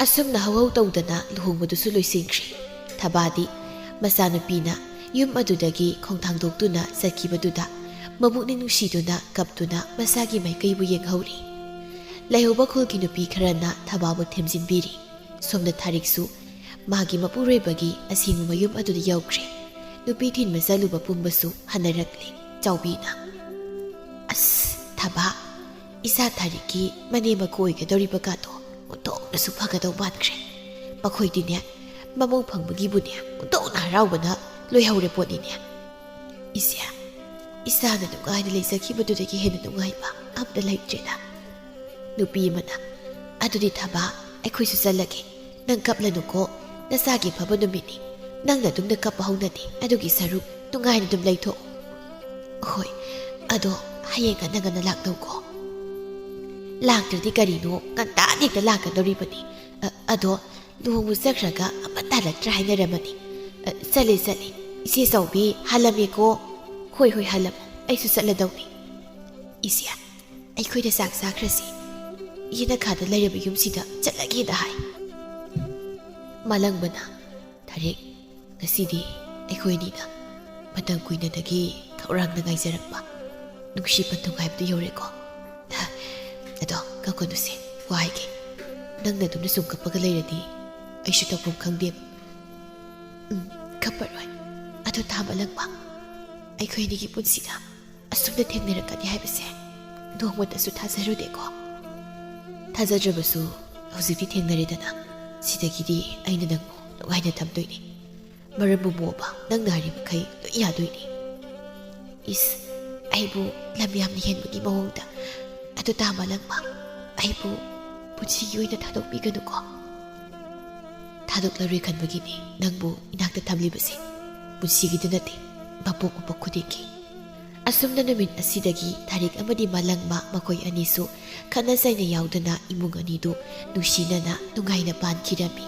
ꯑꯁꯨꯝꯅ ꯍꯧꯍꯧ ꯇꯧꯗꯅ ꯂꯨꯍꯣꯡꯕꯗꯨꯁꯨ ꯂꯣꯏꯁꯤꯟꯈ꯭ꯔꯦ ꯊꯕꯥꯗꯤ ꯃꯆꯥꯅꯨꯄꯤꯅ ꯌꯨꯝ ꯑꯗꯨꯗꯒꯤ ꯈꯣꯡꯊꯥꯡꯗꯣꯛꯇꯨꯅ ꯆꯠꯈꯤꯕꯗꯨꯗ ꯃꯕꯨꯛꯅꯤꯡ ꯅꯨꯡꯁꯤꯗꯨꯅ ꯀꯞꯇꯨꯅ ꯃꯁꯥꯒꯤ ꯃꯥꯏꯀꯩꯕꯨ ꯌꯦꯡꯍꯧꯔꯤ ꯂꯩꯍꯧꯕ ꯈꯨꯜꯒꯤ ꯅꯨꯄꯤ ꯈꯔꯅ ꯊꯕꯥꯕꯨ ꯊꯦꯝꯖꯤꯟꯕꯤꯔꯤ ꯁꯣꯝꯗ ꯊꯥꯔꯤꯛꯁꯨ ꯃꯥꯒꯤ ꯃꯄꯨꯔꯣꯏꯕꯒꯤ ꯑꯁꯦꯡꯕ ꯃꯌꯨꯝ ꯑꯗꯨꯗ ꯌꯧꯈ꯭ꯔꯦ ꯅꯨꯄꯤ ꯊꯤꯟꯕ ꯆꯠꯂꯨꯕ ꯄꯨꯝꯕꯁꯨ ꯍꯟꯅꯔꯛꯂꯤ ꯆꯥꯎꯕꯤꯅ ꯑꯁ ꯊꯕꯥ ꯏꯆꯥ ꯊꯥꯔꯤꯛꯀꯤ ꯃꯅꯦ ꯃꯀꯨ ꯑꯣꯏꯒꯗꯧꯔꯤꯕ ꯀꯥꯗꯣ ꯑꯣꯟꯊꯣꯛꯅꯁꯨ ꯐꯒꯗꯧ ꯃꯥꯟꯈ꯭ꯔꯦ ꯃꯈꯣꯏꯗꯤꯅꯦ ꯃꯃꯧ ꯐꯪꯕꯒꯤꯕꯨꯅꯦ ꯑꯣꯟꯊꯣꯛꯅ ꯍꯔꯥꯎꯕꯅ ꯂꯣꯏꯍꯧꯔꯦ ꯄꯣꯠꯅꯤꯅꯦ ꯏꯆꯦ ꯏꯆꯥꯅ ꯅꯨꯡꯉꯥꯏꯅ ꯂꯩꯖꯈꯤꯕꯗꯨꯗꯒꯤ ꯍꯦꯟꯅ ꯅꯨꯡꯉꯥꯏꯕ ꯑꯝꯇ ꯂꯩꯇ꯭ꯔꯦꯗ ꯅꯨꯄꯤ ꯑꯃꯅ ꯑꯗꯨꯗꯤ ꯊꯕꯥ ꯑꯩꯈꯣꯏꯁꯨ ꯆꯠꯂꯒꯦ ꯅꯪ ꯀꯞꯂꯅꯨꯀꯣ ꯅꯆꯥꯒꯤ ꯐꯕ ꯅꯨꯃꯤꯠꯅꯤ ꯅꯪꯅ ꯑꯗꯨꯝꯅ ꯀꯞꯄ ꯍꯧꯅꯗꯦ ꯑꯗꯨꯒꯤ ꯁꯔꯨꯛ ꯅꯨꯡꯉꯥꯏꯅ ꯑꯗꯨꯝ ꯂꯩꯊꯣꯛꯎ ꯍꯣꯏ ꯑꯗꯣ ꯍꯌꯦꯡ ꯉꯟꯅ ꯉꯟꯅ ꯂꯥꯛꯇꯧꯀꯣ ꯂꯥꯛꯇ꯭ꯔꯗꯤ ꯀꯔꯤꯅꯣ ꯉꯟꯇꯥꯅ ꯍꯦꯛꯇ ꯂꯥꯛꯀꯗꯧꯔꯤꯕꯅꯤ ꯑꯗꯣ ꯂꯨꯍꯣꯡꯕ ꯆꯠꯈ꯭ꯔꯒ ꯑꯃꯠꯇ ꯍꯜꯂꯛꯇ꯭ꯔꯥ ꯍꯥꯏꯅꯔꯝꯃꯅꯤ ꯆꯠꯂꯦ ꯏꯆꯦ ꯆꯥꯎꯕꯤ ꯍꯜꯂꯝꯃꯦꯀꯣ ꯍꯣꯏ ꯍꯣꯏ ꯍꯜꯂꯝꯃꯣ ꯑꯩꯁꯨ ꯆꯠꯂꯗꯧꯅꯤ ꯏꯆꯦ ꯑꯩꯈꯣꯏꯗ ꯆꯥꯛ ꯆꯥꯈ꯭ꯔꯁꯤ ꯌꯦꯅꯈꯥꯗ ꯂꯩꯔꯕ ꯌꯨꯝꯁꯤꯗ ꯆꯠꯂꯒꯦꯗ ꯍꯥꯏ ꯃꯥꯂꯪꯕꯅ ꯊꯥꯔꯤꯛ ꯉꯁꯤꯗꯤ ꯑꯩꯈꯣꯏꯅꯤꯅ ꯃꯇꯝ ꯀꯨꯏꯅꯗꯒꯤ ꯈꯧꯔꯥꯡꯅ ꯉꯥꯏꯖꯔꯛꯄ ꯅꯨꯡꯁꯤ ꯄꯟꯊꯨꯡ ꯍꯥꯏꯕꯗꯨ ꯌꯧꯔꯦꯀꯣ ꯑꯗꯣ ꯀꯞꯀꯅꯨꯁꯦ ꯋꯥꯏꯒꯦ ꯅꯪꯅ ꯑꯗꯨꯝꯅ ꯁꯨꯝ ꯀꯞꯄꯒ ꯂꯩꯔꯗꯤ ꯑꯩꯁꯨ ꯇꯧꯐꯝ ꯈꯪꯗꯦꯕ ꯀꯞꯄꯔꯣꯏ ꯑꯗꯣ ꯃꯥꯂꯪꯕ ꯑꯩꯈꯣꯏ ꯑꯅꯤꯒꯤ ꯄꯨꯟꯁꯤꯗ ꯑꯁꯨꯝꯅ ꯊꯦꯡꯅꯔꯛꯀꯅꯤ ꯍꯥꯏꯕꯁꯦ ꯅꯣꯡꯃꯇꯁꯨ ꯊꯥꯖꯔꯨꯗꯦꯀꯣ ꯊꯥꯖꯗ꯭ꯔꯕꯁꯨ ꯍꯧꯖꯤꯛꯇꯤ ꯊꯦꯡꯅꯔꯦꯗꯅ ꯁꯤꯗꯒꯤꯗꯤ ꯑꯩꯅ ꯅꯪꯕꯨ ꯅꯨꯡꯉꯥꯏꯅ ꯊꯝꯗꯣꯏꯅꯤ ꯃꯔꯝꯕꯨ ꯃꯣꯛꯑꯕ ꯅꯪꯅ ꯍꯥꯏꯔꯤꯕꯈꯩ ꯂꯣꯏ ꯌꯥꯗꯣꯏꯅꯤ ꯏꯁ ꯑꯩꯕꯨ ꯂꯝ ꯌꯥꯝꯅ ꯍꯦꯟꯕꯒꯤ ꯃꯑꯣꯡꯗ ꯑꯗꯨ ꯃꯥꯂꯪꯕ ꯑꯩꯕꯨ ꯄꯨꯟꯁꯤꯒꯤ ꯑꯣꯏꯅ ꯊꯥꯗꯣꯛꯄꯤꯒꯅꯨꯀꯣ ꯊꯥꯗꯣꯛꯂꯔꯣꯏ ꯈꯟꯕꯒꯤꯅꯤ ꯅꯪꯕꯨ ꯏꯅꯥꯛꯇ ꯊꯝꯂꯤꯕꯁꯦ ꯄꯨꯟꯁꯤꯒꯤꯗ ꯅꯠꯇꯦ ꯃꯄꯣꯛ ꯃꯄꯣꯛ ꯈꯨꯗꯤꯡꯒꯤ ꯑꯁꯨꯝꯅ ꯅꯨꯃꯤꯠ ꯑꯁꯤꯗꯒꯤ ꯊꯥꯔꯤꯛ ꯑꯃꯗꯤ ꯃꯥꯂꯪꯕ ꯃꯈꯣꯏ ꯑꯅꯤꯁꯨ ꯈꯠꯅ ꯆꯩꯅ ꯌꯥꯎꯗꯅ ꯏꯃꯨꯡ ꯑꯅꯤꯗꯨ ꯅꯨꯡꯁꯤꯅꯅ ꯅꯨꯡꯉꯥꯏꯅ ꯄꯥꯟꯈꯤꯔꯝꯃꯤ